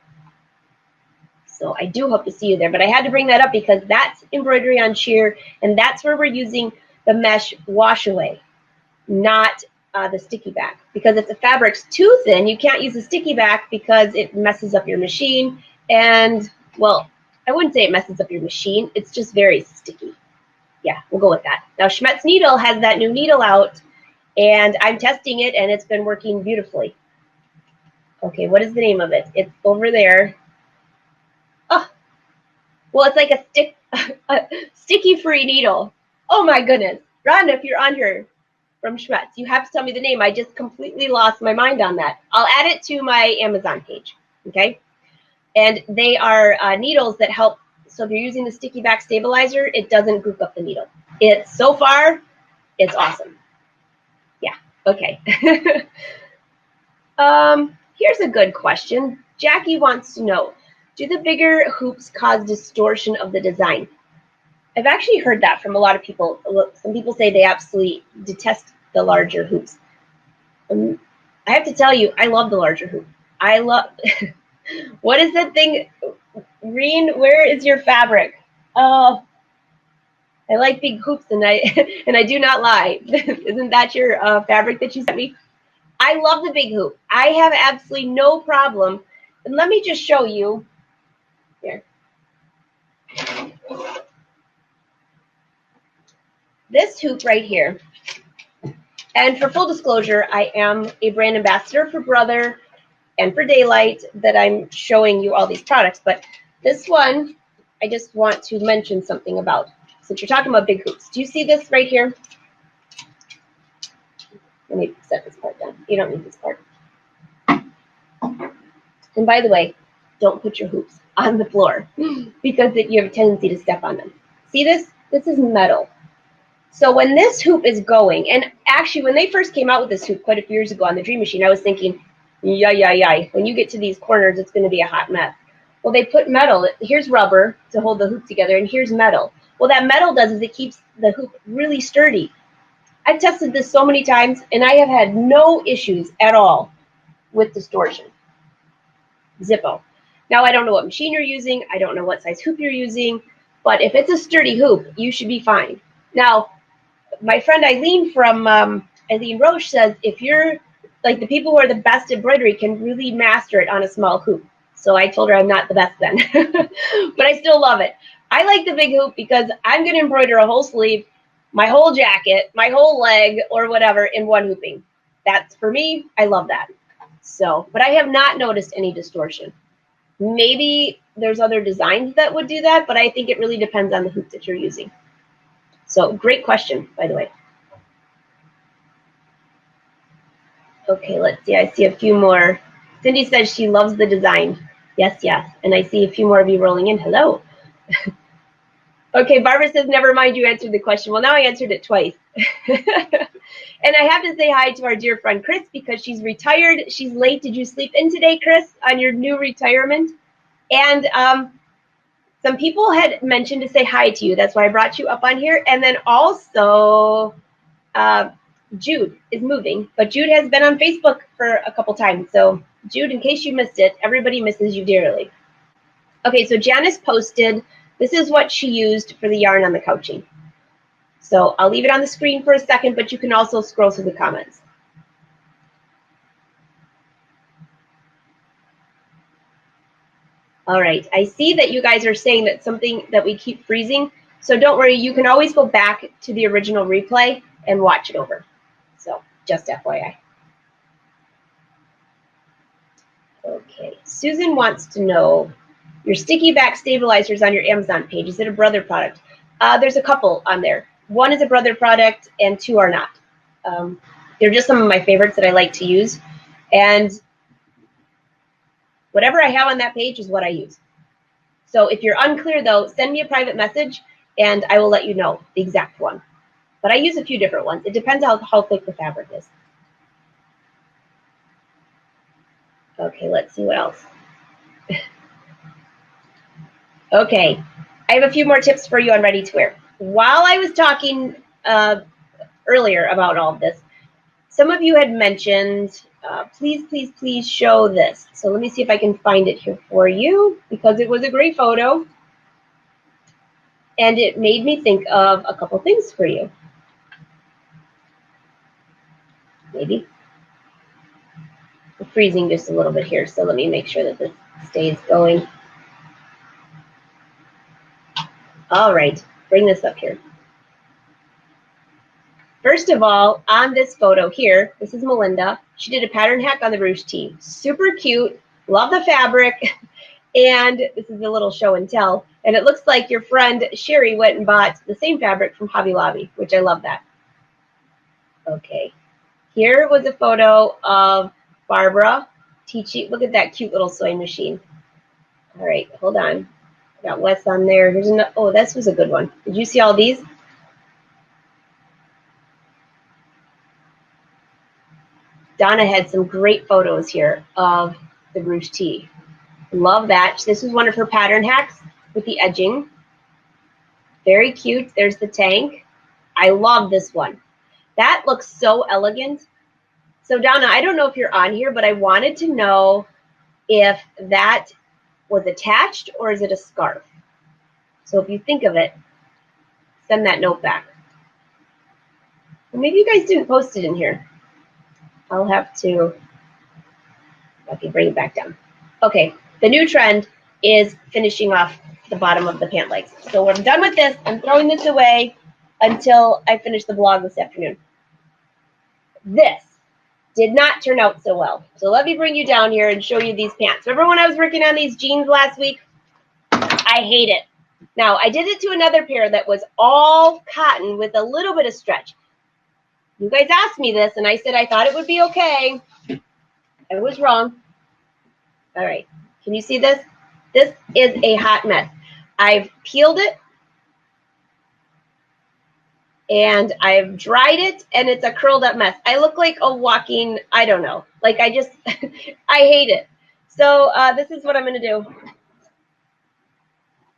So I do hope to see you there. But I had to bring that up because that's embroidery on sheer, and that's where we're using the mesh wash away, not the sticky back. Because if the fabric's too thin, you can't use the sticky back because it messes up your machine. And, well, I wouldn't say it messes up your machine. It's just very sticky. Yeah, we'll go with that. Now, Schmetz Needle has that new needle out, and I'm testing it, and it's been working beautifully. Okay, what is the name of it? It's over there. Oh, well, it's like a sticky-free needle. Oh, my goodness. Rhonda, if you're on here from Schmetz, you have to tell me the name. I just completely lost my mind on that. I'll add it to my Amazon page, okay? And they are needles that help. So if you're using the sticky back stabilizer, it doesn't goop up the needle. So far, it's awesome. Yeah, okay. Here's a good question. Jackie wants to know, do the bigger hoops cause distortion of the design? I've actually heard that from a lot of people. Some people say they absolutely detest the larger hoops. I have to tell you, I love the larger hoop. I love, what is that thing? Reen, where is your fabric? Oh, I like big hoops, and I do not lie. Isn't that your fabric that you sent me? I love the big hoop. I have absolutely no problem. And let me just show you here. This hoop right here. And for full disclosure, I am a brand ambassador for Brother and for Daylight that I'm showing you all these products. But this one, I just want to mention something about. Since you're talking about big hoops. Do you see this right here? Let me set this part down. You don't need this part. And by the way, don't put your hoops on the floor because you have a tendency to step on them. See this? This is metal. So when this hoop is going, and actually when they first came out with this hoop quite a few years ago on the Dream Machine, I was thinking, yay. When you get to these corners, it's going to be a hot mess. Well, they put metal. Here's rubber to hold the hoop together, and here's metal. What that metal does is it keeps the hoop really sturdy. I've tested this so many times, and I have had no issues at all with distortion. Zippo. Now, I don't know what machine you're using. I don't know what size hoop you're using. But if it's a sturdy hoop, you should be fine. Now, my friend Eileen from Eileen Roche says if you're like the people who are the best at embroidery can really master it on a small hoop. So I told her I'm not the best then. But I still love it. I like the big hoop because I'm going to embroider a whole sleeve, my whole jacket, my whole leg, or whatever in one hooping. That's for me. I love that. So, but I have not noticed any distortion. Maybe there's other designs that would do that, but I think it really depends on the hoop that you're using. So, great question, by the way. Okay, let's see. I see a few more. Cindy says she loves the design. Yes. And I see a few more of you rolling in. Hello. Okay, Barbara says, never mind, you answered the question. Well, now I answered it twice. And I have to say hi to our dear friend Chris because she's retired. She's late. Did you sleep in today, Chris, on your new retirement? And some people had mentioned to say hi to you. That's why I brought you up on here. And then also Jude is moving. But Jude has been on Facebook for a couple times. So, Jude, in case you missed it, everybody misses you dearly. Okay, so Janice posted, this is what she used for the yarn on the couching. So I'll leave it on the screen for a second, but you can also scroll through the comments. All right, I see that you guys are saying that something that we keep freezing. So don't worry, you can always go back to the original replay and watch it over. So just FYI. Okay, Susan wants to know, your sticky back stabilizers on your Amazon page, is it a Brother product? There's a couple on there. One is a Brother product and two are not. They're just some of my favorites that I like to use. And whatever I have on that page is what I use. So if you're unclear, though, send me a private message and I will let you know the exact one. But I use a few different ones. It depends on how thick the fabric is. Okay, let's see what else. Okay, I have a few more tips for you on ready to wear. While I was talking earlier about all of this, some of you had mentioned please, please, please show this. So let me see if I can find it here for you, because it was a great photo. And it made me think of a couple things for you. Maybe. We're freezing just a little bit here, so let me make sure that this stays going. All right, bring this up here. First of all, on this photo here, this is Melinda. She did a pattern hack on the ruche tee. Super cute. Love the fabric. And this is a little show and tell. And it looks like your friend Sherry went and bought the same fabric from Hobby Lobby, which I love that. Okay. Here was a photo of Barbara teaching. Look at that cute little sewing machine. All right, hold on. Got Wes on there. Here's another. Oh, this was a good one. Did you see all these? Donna had some great photos here of the ruche tee. Love that. This was one of her pattern hacks with the edging. Very cute. There's the tank. I love this one. That looks so elegant. So Donna, I don't know if you're on here, but I wanted to know if that was attached or is it a scarf? So if you think of it, send that note back. Well, maybe you guys didn't post it in here. I'll have to, okay, bring it back down. Okay, the new trend is finishing off the bottom of the pant legs. So when I'm done with this, I'm throwing this away until I finish the blog this afternoon. This did not turn out so well. So let me bring you down here and show you these pants. Remember when I was working on these jeans last week? I hate it. Now, I did it to another pair that was all cotton with a little bit of stretch. You guys asked me this, and I said I thought it would be okay. I was wrong. All right. Can you see this? This is a hot mess. I've peeled it, and I've dried it, and it's a curled up mess. I look like a walking, I don't know. Like I just, I hate it. So this is what I'm going to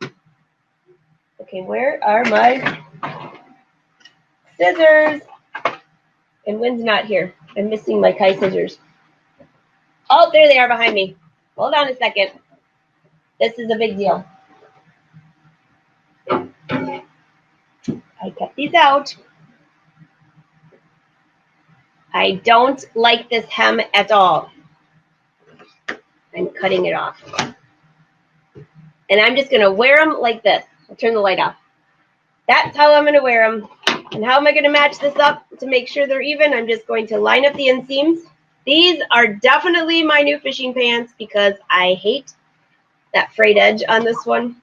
do. Okay, where are my scissors? And Wynn's not here. I'm missing my Kai scissors. Oh, there they are behind me. Hold on a second. This is a big deal. I kept these out. I don't like this hem at all. I'm cutting it off. And I'm just going to wear them like this. I'll turn the light off. That's how I'm going to wear them. And how am I going to match this up to make sure they're even? I'm just going to line up the inseams. These are definitely my new fishing pants because I hate that frayed edge on this one.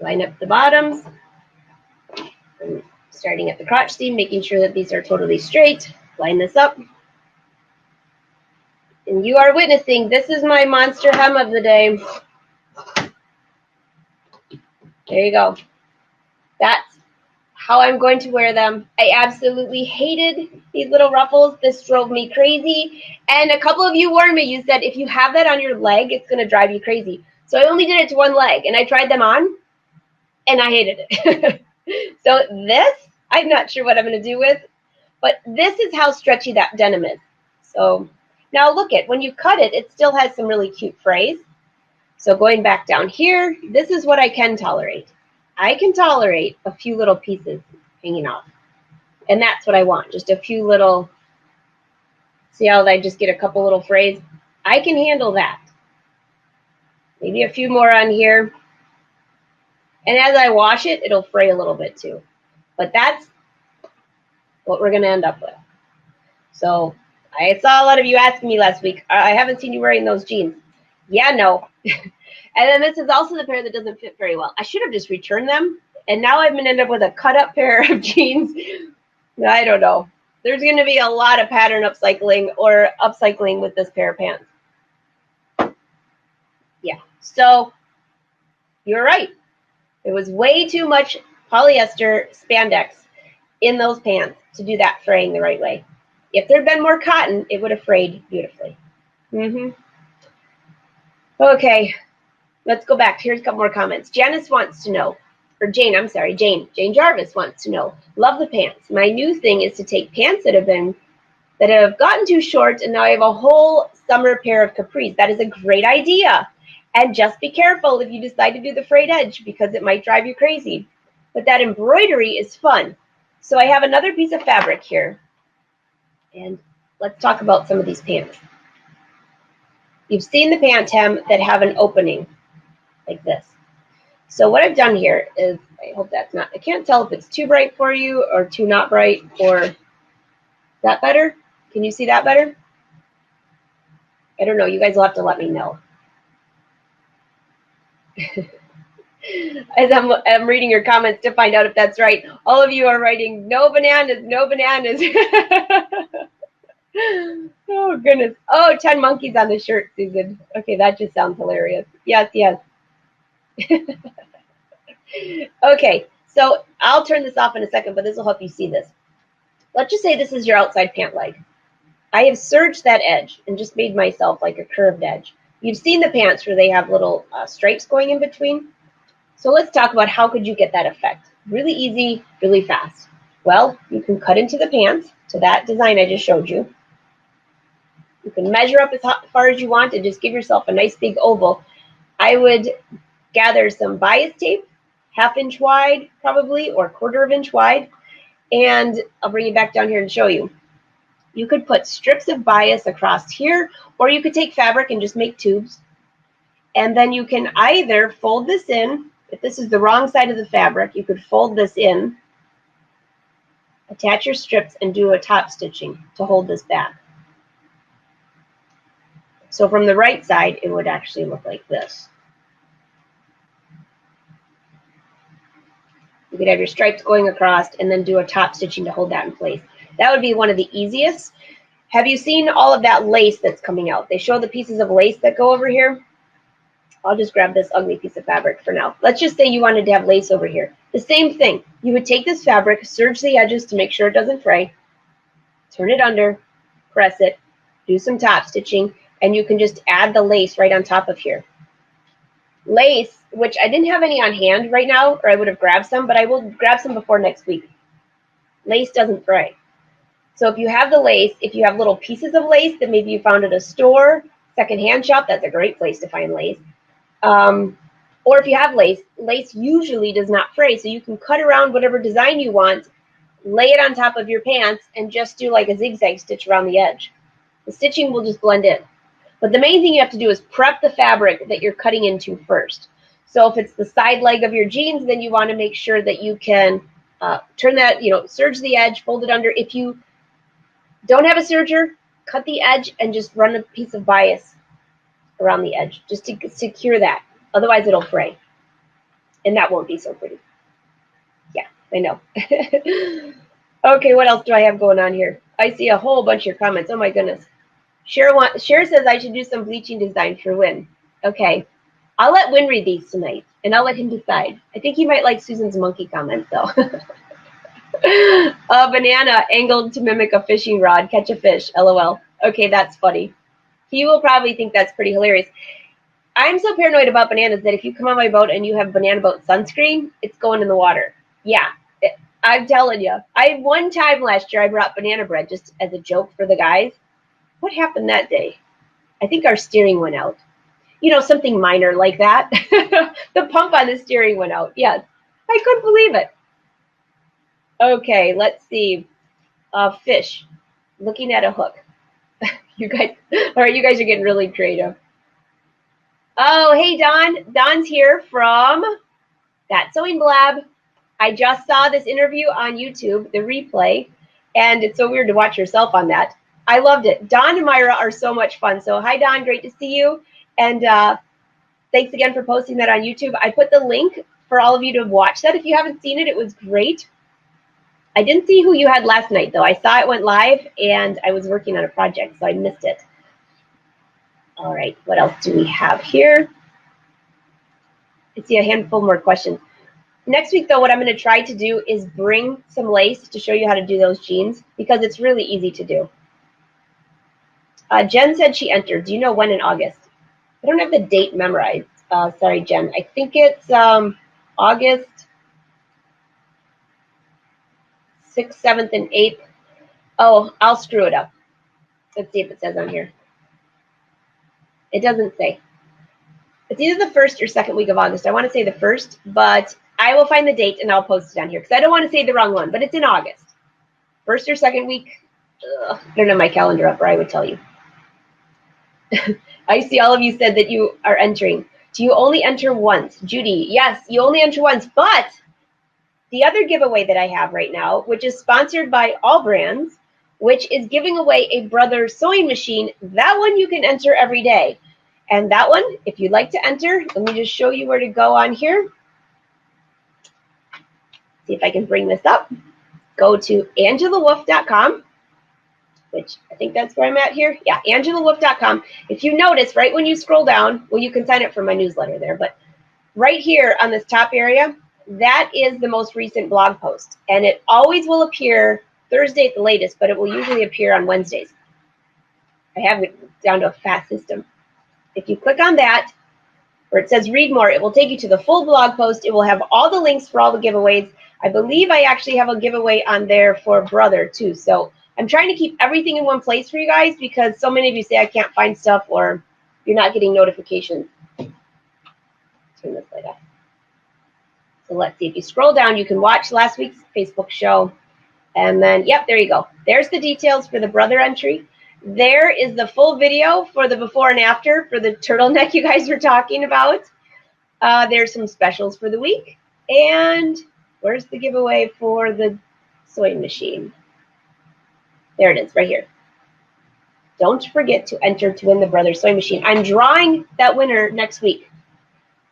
Line up the bottoms. I'm starting at the crotch seam, making sure that these are totally straight. Line this up. And you are witnessing, this is my monster hem of the day. There you go. That's how I'm going to wear them. I absolutely hated these little ruffles. This drove me crazy. And a couple of you warned me. You said, if you have that on your leg, it's going to drive you crazy. So I only did it to one leg. And I tried them on, and I hated it. So this, I'm not sure what I'm going to do with. But this is how stretchy that denim is. So now look at, when you cut it, it still has some really cute frays. So going back down here, this is what I can tolerate. I can tolerate a few little pieces hanging off. And that's what I want, just a few little, see how I just get a couple little frays? I can handle that. Maybe a few more on here. And as I wash it, it'll fray a little bit too. But that's what we're going to end up with. So I saw a lot of you asking me last week, I haven't seen you wearing those jeans. Yeah, no. And then this is also the pair that doesn't fit very well. I should have just returned them. And now I'm going to end up with a cut up pair of jeans. I don't know. There's going to be a lot of pattern upcycling or upcycling with this pair of pants. Yeah. So you're right. There was way too much polyester spandex in those pants to do that fraying the right way. If there'd been more cotton, it would have frayed beautifully. Okay, let's go back. Here's a couple more comments. Janice wants to know, or Jane, I'm sorry, Jane Jarvis wants to know, love the pants. My new thing is to take pants that have gotten too short, and now I have a whole summer pair of capris. That is a great idea. And just be careful if you decide to do the frayed edge, because it might drive you crazy. But that embroidery is fun. So I have another piece of fabric here. And let's talk about some of these pants. You've seen the pant hem that have an opening like this. So what I've done here is, I hope that's not, I can't tell if it's too bright for you or too not bright, or is that better? Can you see that better? I don't know. You guys will have to let me know. As I'm reading your comments to find out if that's right. All of you are writing, no bananas, no bananas. Oh, goodness. Oh, 10 monkeys on the shirt, Susan. Okay, that just sounds hilarious. Yes, yes. Okay, so I'll turn this off in a second, but this will help you see this. Let's just say this is your outside pant leg. I have serged that edge and just made myself like a curved edge. You've seen the pants where they have little stripes going in between. So let's talk about how could you get that effect. Really easy, really fast. Well, you can cut into the pants to that design I just showed you. You can measure up as far as you want and just give yourself a nice big oval. I would gather some bias tape, 1/2 inch wide probably, or 1/4 inch wide, and I'll bring it back down here and show you. You could put strips of bias across here, or you could take fabric and just make tubes. And then you can either fold this in. If this is the wrong side of the fabric, you could fold this in, attach your strips, and do a top stitching to hold this back. So from the right side, it would actually look like this. You could have your stripes going across and then do a top stitching to hold that in place. That would be one of the easiest. Have you seen all of that lace that's coming out? They show the pieces of lace that go over here. I'll just grab this ugly piece of fabric for now. Let's just say you wanted to have lace over here. The same thing. You would take this fabric, serge the edges to make sure it doesn't fray, turn it under, press it, do some top stitching, and you can just add the lace right on top of here. Lace, which I didn't have any on hand right now, or I would have grabbed some, but I will grab some before next week. Lace doesn't fray. So if you have the lace, if you have little pieces of lace that maybe you found at a store, secondhand shop, that's a great place to find lace. Or if you have lace, lace usually does not fray, so you can cut around whatever design you want, lay it on top of your pants, and just do like a zigzag stitch around the edge. The stitching will just blend in. But the main thing you have to do is prep the fabric that you're cutting into first. So if it's the side leg of your jeans, then you want to make sure that you can turn that, serge the edge, fold it under. If you don't have a serger, cut the edge and just run a piece of bias around the edge just to secure that. Otherwise, it'll fray. And that won't be so pretty. Yeah, I know. Okay, what else do I have going on here? I see a whole bunch of your comments. Oh, my goodness. Cher says I should do some bleaching design for Win. Okay. I'll let Win read these tonight, and I'll let him decide. I think he might like Susan's monkey comment, though. A banana angled to mimic a fishing rod. Catch a fish. LOL. Okay, that's funny. He will probably think that's pretty hilarious. I'm so paranoid about bananas that if you come on my boat and you have banana boat sunscreen, it's going in the water. Yeah, I'm telling you. One time last year, I brought banana bread just as a joke for the guys. What happened that day? I think our steering went out. Something minor like that. The pump on the steering went out. Yes, I couldn't believe it. Okay, let's see. Fish. Looking at a hook. You guys, all right, you guys are getting really creative. Oh, hey, Don. Don's here from That Sewing Blab. I just saw this interview on YouTube, the replay, and it's so weird to watch yourself on that. I loved it. Don and Myra are so much fun. So hi, Don. Great to see you. And thanks again for posting that on YouTube. I put the link for all of you to watch that. If you haven't seen it, it was great. I didn't see who you had last night, though. I saw it went live, and I was working on a project, so I missed it. All right. What else do we have here? I see a handful more questions. Next week, though, what I'm going to try to do is bring some lace to show you how to do those jeans, because it's really easy to do. Jen said she entered. Do you know when in August? I don't have the date memorized. Sorry, Jen. I think it's August 6th, 7th, and 8th. Oh, I'll screw it up. Let's see if it says on here. It doesn't say. It's either the 1st or 2nd week of August. I want to say the 1st, but I will find the date and I'll post it on here because I don't want to say the wrong one, but it's in August. 1st or 2nd week. Ugh, I don't have my calendar up or I would tell you. I see all of you said that you are entering. Do you only enter once? Judy, yes, you only enter once, but the other giveaway that I have right now, which is sponsored by All Brands, which is giving away a Brother sewing machine, that one you can enter every day. And that one, if you'd like to enter, let me just show you where to go on here. See if I can bring this up. Go to angelawolf.com, which I think that's where I'm at here. Yeah, angelawolf.com. If you notice, right when you scroll down, well, you can sign up for my newsletter there, but right here on this top area, that is the most recent blog post. And it always will appear Thursday at the latest, but it will usually appear on Wednesdays. I have it down to a fast system. If you click on that, where it says read more, it will take you to the full blog post. It will have all the links for all the giveaways. I believe I actually have a giveaway on there for Brother too. So I'm trying to keep everything in one place for you guys because so many of you say I can't find stuff or you're not getting notifications. Turn this light off. So let's see. If you scroll down, you can watch last week's Facebook show. And then, yep, there you go. There's the details for the Brother entry. There is the full video for the before and after for the turtleneck you guys were talking about. There's some specials for the week. And where's the giveaway for the sewing machine? There it is, right here. Don't forget to enter to win the Brother sewing machine. I'm drawing that winner next week.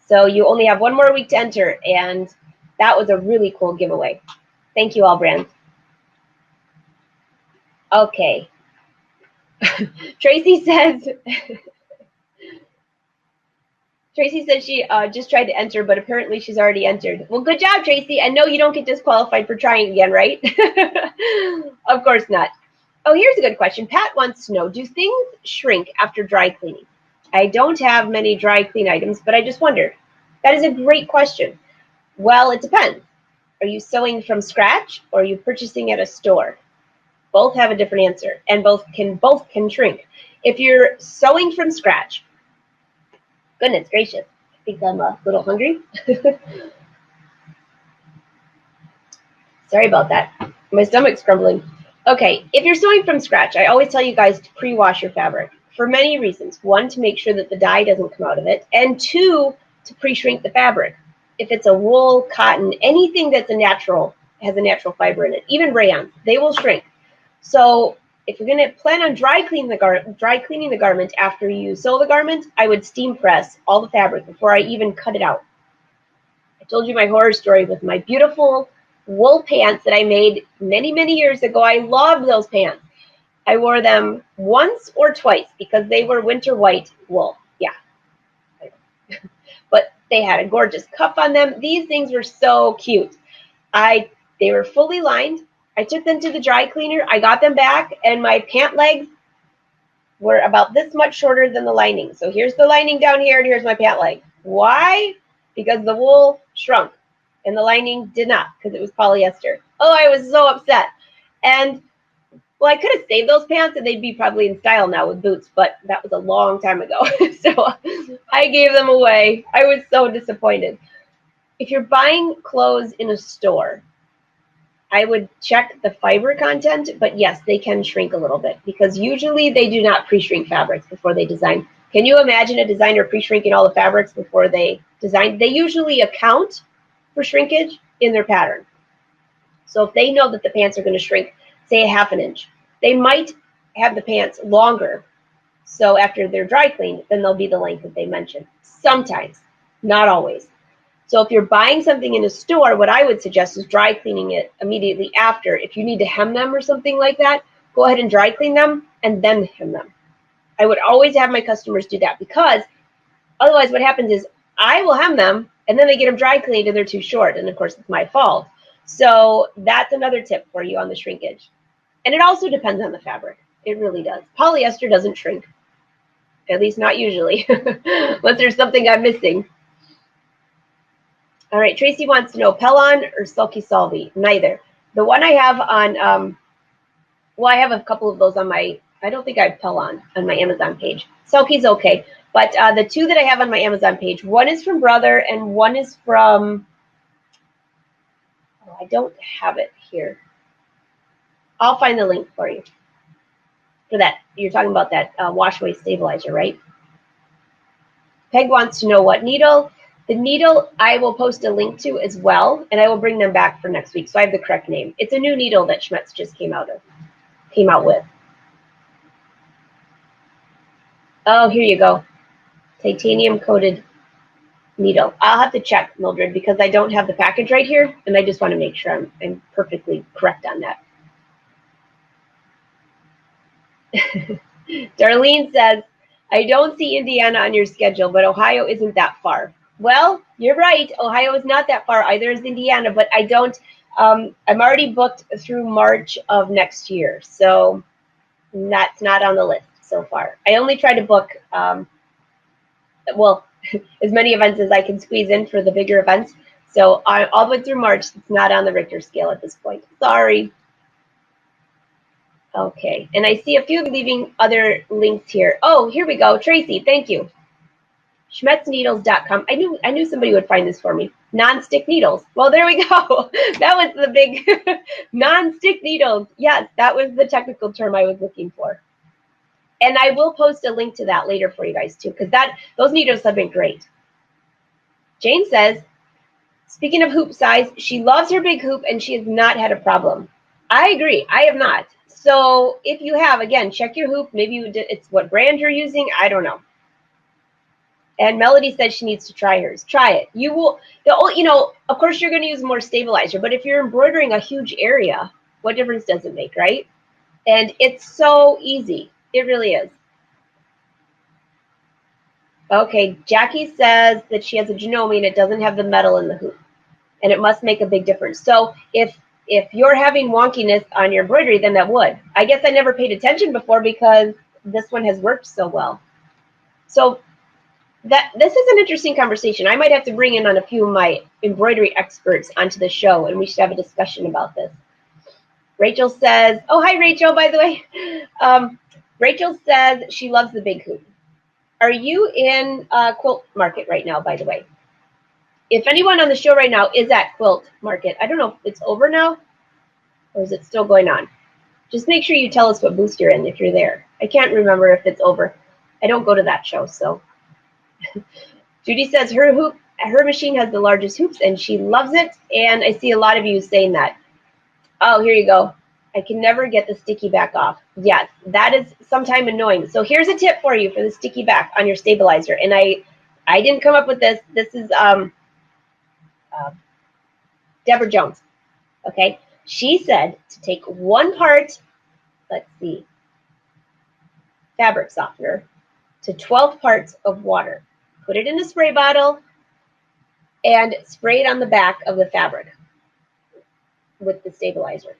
So you only have one more week to enter. And that was a really cool giveaway. Thank you, All Brands. Okay. Tracy says she just tried to enter, but apparently she's already entered. Well, good job, Tracy. And no, you don't get disqualified for trying again, right? Of course not. Oh, here's a good question. Pat wants to know, do things shrink after dry cleaning? I don't have many dry clean items, but I just wonder. That is a great question. Well, it depends. Are you sewing from scratch or are you purchasing at a store? Both have a different answer, and both can shrink. If you're sewing from scratch, goodness gracious, I think I'm a little hungry. Sorry about that. My stomach's grumbling. Okay, if you're sewing from scratch, I always tell you guys to pre-wash your fabric for many reasons. One, to make sure that the dye doesn't come out of it, and two, to pre-shrink the fabric. If it's a wool, cotton, anything that's has a natural fiber in it, even rayon, they will shrink. So if you're going to plan on dry cleaning the garment after you sew the garment, I would steam press all the fabric before I even cut it out. I told you my horror story with my beautiful wool pants that I made many, many years ago. I loved those pants. I wore them once or twice because they were winter white wool. Yeah. But they had a gorgeous cuff on them. These things were so cute. They were fully lined. I took them to the dry cleaner. I got them back, and my pant legs were about this much shorter than the lining. So here's the lining down here, and here's my pant leg. Why? Because the wool shrunk, and the lining did not, because it was polyester. Oh, I was so upset. And, well, I could have saved those pants, and they'd be probably in style now with boots, but that was a long time ago. So I gave them away. I was so disappointed. If you're buying clothes in a store, I would check the fiber content, but yes, they can shrink a little bit because usually they do not pre-shrink fabrics before they design. Can you imagine a designer pre-shrinking all the fabrics before they design? They usually account for shrinkage in their pattern. So if they know that the pants are going to shrink, say 1/2 inch, they might have the pants longer. So after they're dry cleaned, then they'll be the length that they mentioned. Sometimes, not always. So if you're buying something in a store, what I would suggest is dry cleaning it immediately after. If you need to hem them or something like that, go ahead and dry clean them and then hem them. I would always have my customers do that because otherwise what happens is I will hem them and then they get them dry cleaned and they're too short. And of course, it's my fault. So that's another tip for you on the shrinkage. And it also depends on the fabric. It really does. Polyester doesn't shrink, at least not usually, unless there's something I'm missing. All right, Tracy wants to know, Pellon or Sulky Solvy? Neither. The one I have on, well, I have a couple of those on my, I don't think I have Pell on my Amazon page. Selkie's okay. But the two that I have on my Amazon page, one is from Brother and one is from, oh, I don't have it here. I'll find the link for you. For that, you're talking about that wash away stabilizer, right? Peg wants to know what needle. The needle I will post a link to as well, and I will bring them back for next week, so I have the correct name. It's a new needle that Schmetz just came out with. Oh, here you go. Titanium coated needle. I'll have to check, Mildred, because I don't have the package right here, and I just want to make sure I'm perfectly correct on that. Darlene says, I don't see Indiana on your schedule, but Ohio isn't that far. Well, you're right. Ohio is not that far. Either is Indiana, but I don't. I'm already booked through March of next year, so that's not on the list so far. I only try to book, well, as many events as I can squeeze in for the bigger events. So all the way through March, it's not on the Richter scale at this point. Sorry. Okay, and I see a few leaving other links here. Oh, here we go. Tracy, thank you. SchmetzNeedles.com. I knew somebody would find this for me. Non-stick needles. Well, there we go. That was the big non-stick needles. Yes, that was the technical term I was looking for. And I will post a link to that later for you guys too, because those needles have been great. Jane says, speaking of hoop size, she loves her big hoop and she has not had a problem. I agree. I have not. So if you have, again, check your hoop. Maybe it's what brand you're using. I don't know. And Melody said she needs to try hers. Try it. You will. Of course, you're going to use more stabilizer. But if you're embroidering a huge area, what difference does it make, right? And it's so easy. It really is. Okay, Jackie says that she has a Janome and it doesn't have the metal in the hoop. And it must make a big difference. So if you're having wonkiness on your embroidery, then that would. I guess I never paid attention before because this one has worked so well. So this is an interesting conversation. I might have to bring in on a few of my embroidery experts onto the show, and we should have a discussion about this. Rachel says, oh, hi, Rachel, by the way. Rachel says she loves the big hoop. Are you in Quilt Market right now, by the way? If anyone on the show right now is at Quilt Market, I don't know if it's over now or is it still going on. Just make sure you tell us what booth you're in if you're there. I can't remember if it's over. I don't go to that show, so. Judy says her machine has the largest hoops and she loves it, and I see a lot of you saying that. Oh, here you go. I can never get the sticky back off. Yes, that is sometimes annoying. So here's a tip for you for the sticky back on your stabilizer, and I didn't come up with this. This is Deborah Jones. Okay, she said to take one part, let's see, fabric softener to 12 parts of water. Put it in a spray bottle and spray it on the back of the fabric with the stabilizer.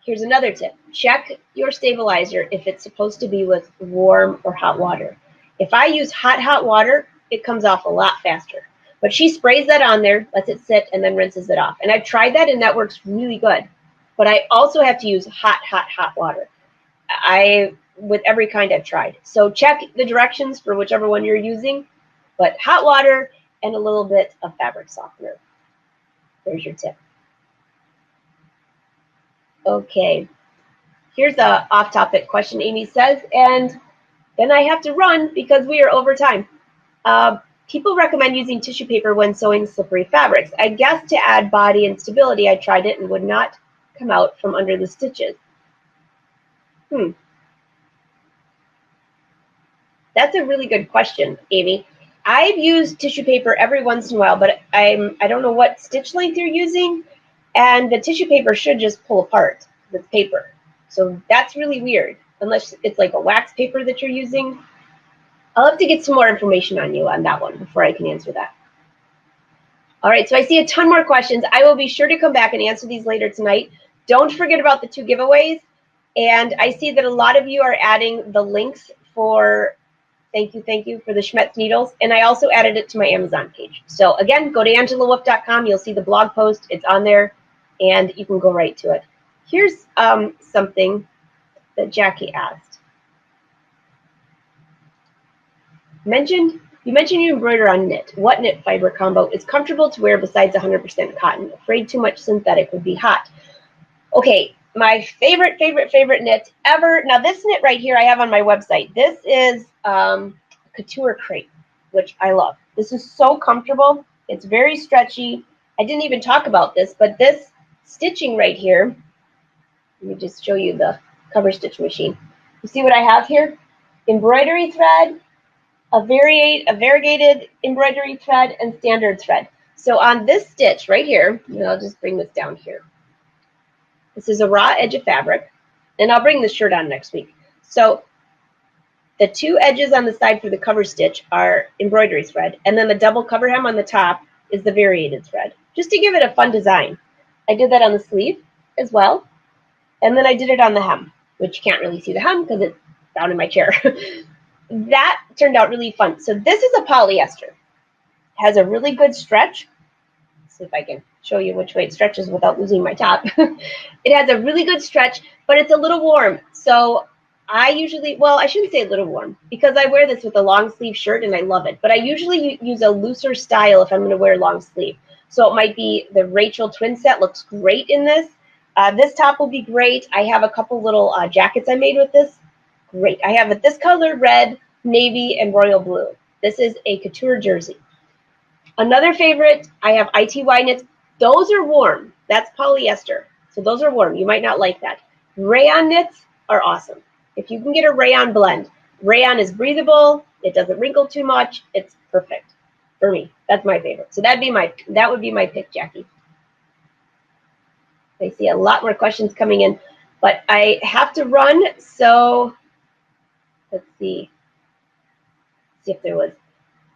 Here's another tip. Check your stabilizer if it's supposed to be with warm or hot water. If I use hot water, it comes off a lot faster. But she sprays that on there, lets it sit, and then rinses it off. And I've tried that, and that works really good. But I also have to use hot water. With every kind I've tried. So check the directions for whichever one you're using. But hot water and a little bit of fabric softener. There's your tip. Okay. Here's a off-topic question, Amy says, and then I have to run because we are over time. People recommend using tissue paper when sewing slippery fabrics. I guess to add body and stability, I tried it and would not come out from under the stitches. That's a really good question, Amy. I've used tissue paper every once in a while, but I don't know what stitch length you're using, and the tissue paper should just pull apart with paper. So that's really weird, unless it's like a wax paper that you're using. I'll have to get some more information on you on that one before I can answer that. All right, so I see a ton more questions. I will be sure to come back and answer these later tonight. Don't forget about the 2 giveaways. And I see that a lot of you are adding the links for, thank you, for the Schmetz needles. And I also added it to my Amazon page. So again, go to angelawolf.com. You'll see the blog post. It's on there. and you can go right to it. Here's something that Jackie asked. You mentioned you embroider on knit. What knit fiber combo is comfortable to wear besides 100% cotton? Afraid too much synthetic would be hot. Okay, my favorite knit ever. Now this knit right here I have on my website. This is couture crepe, which I love. This is so comfortable. It's very stretchy. I didn't even talk about this, but this stitching right here, let me just show you the cover stitch machine. You see what I have here? Embroidery thread, a variegated embroidery thread, and standard thread. So on this stitch right here, and I'll just bring this down here. This is a raw edge of fabric, and I'll bring this shirt on next week. So the two edges on the side for the cover stitch are embroidery thread, and then the double cover hem on the top is the variated thread, just to give it a fun design. I did that on the sleeve as well, and then I did it on the hem, which you can't really see the hem because it's down in my chair. That turned out really fun. So this is a polyester. Has a really good stretch. Let's see if I can show you which way it stretches without losing my top. It has a really good stretch, but it's a little warm. So I usually, well, I shouldn't say a little warm because I wear this with a long sleeve shirt and I love it. But I usually use a looser style if I'm going to wear long sleeve. So it might be the Rachel twin set looks great in this. This top will be great. I have a couple little jackets I made with this. Great. I have it this color, red, navy, and royal blue. This is a couture jersey. Another favorite, I have ITY knits. Those are warm. That's polyester. So those are warm. You might not like that. Rayon knits are awesome. If you can get a rayon blend. Rayon is breathable. It doesn't wrinkle too much. It's perfect for me. That's my favorite. So that would be my pick, Jackie. I see a lot more questions coming in, but I have to run. So let's see. See if there was.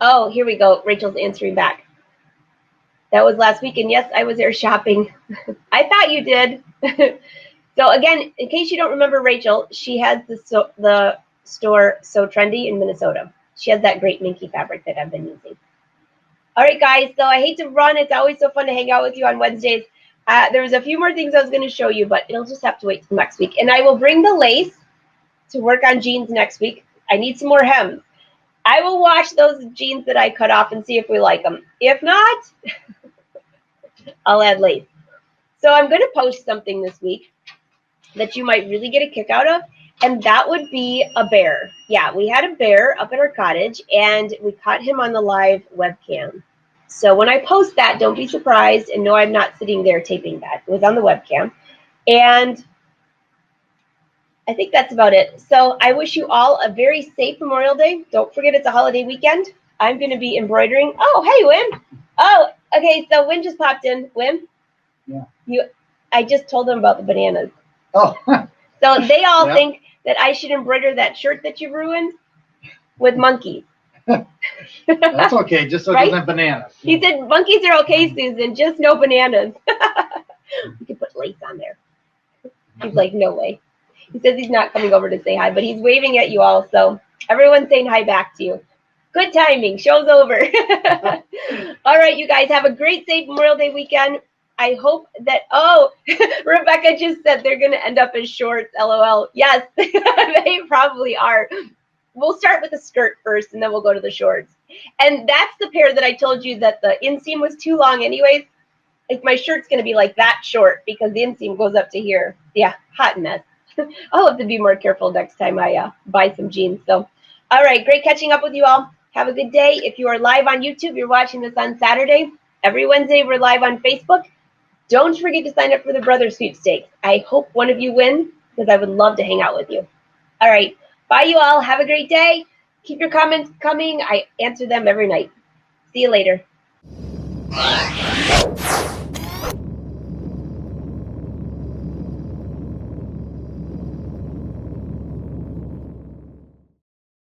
Oh, here we go. Rachel's answering back. That was last week, and yes, I was there shopping. I thought you did. So again, in case you don't remember Rachel, she has the store So Trendy in Minnesota. She has that great minky fabric that I've been using. All right, guys. So I hate to run. It's always so fun to hang out with you on Wednesdays. There was a few more things I was going to show you, but it'll just have to wait till next week. And I will bring the lace to work on jeans next week. I need some more hems. I will wash those jeans that I cut off and see if we like them. If not, I'll add lace. So I'm going to post something this week that you might really get a kick out of, and that would be a bear. Yeah, we had a bear up at our cottage, and we caught him on the live webcam. So when I post that, don't be surprised, and no, I'm not sitting there taping that. It was on the webcam. And I think that's about it. So I wish you all a very safe Memorial Day. Don't forget it's a holiday weekend. I'm going to be embroidering. Oh, hey, Wim. Oh, okay, so Wim just popped in. Wim? Yeah. I just told them about the bananas. Oh. So they all think that I should embroider that shirt that you ruined with monkeys. That's okay, just so it doesn't have bananas. He said monkeys are okay, Susan, just no bananas. We could put lace on there. He's like, no way. He says he's not coming over to say hi, but he's waving at you all, so everyone's saying hi back to you. Good timing. Show's over. All right, you guys, have a great, safe Memorial Day weekend. I hope that, oh, Rebecca just said they're going to end up as shorts, LOL. Yes, they probably are. We'll start with the skirt first, and then we'll go to the shorts. And that's the pair that I told you that the inseam was too long anyways. Like, my shirt's going to be like that short because the inseam goes up to here. Yeah, hot mess. I'll have to be more careful next time I buy some jeans. So, all right, great catching up with you all. Have a good day. If you are live on YouTube, you're watching this on Saturday. Every Wednesday, we're live on Facebook. Don't forget to sign up for the Brother Sweepstakes. I hope one of you win because I would love to hang out with you. All right, bye, you all. Have a great day. Keep your comments coming. I answer them every night. See you later.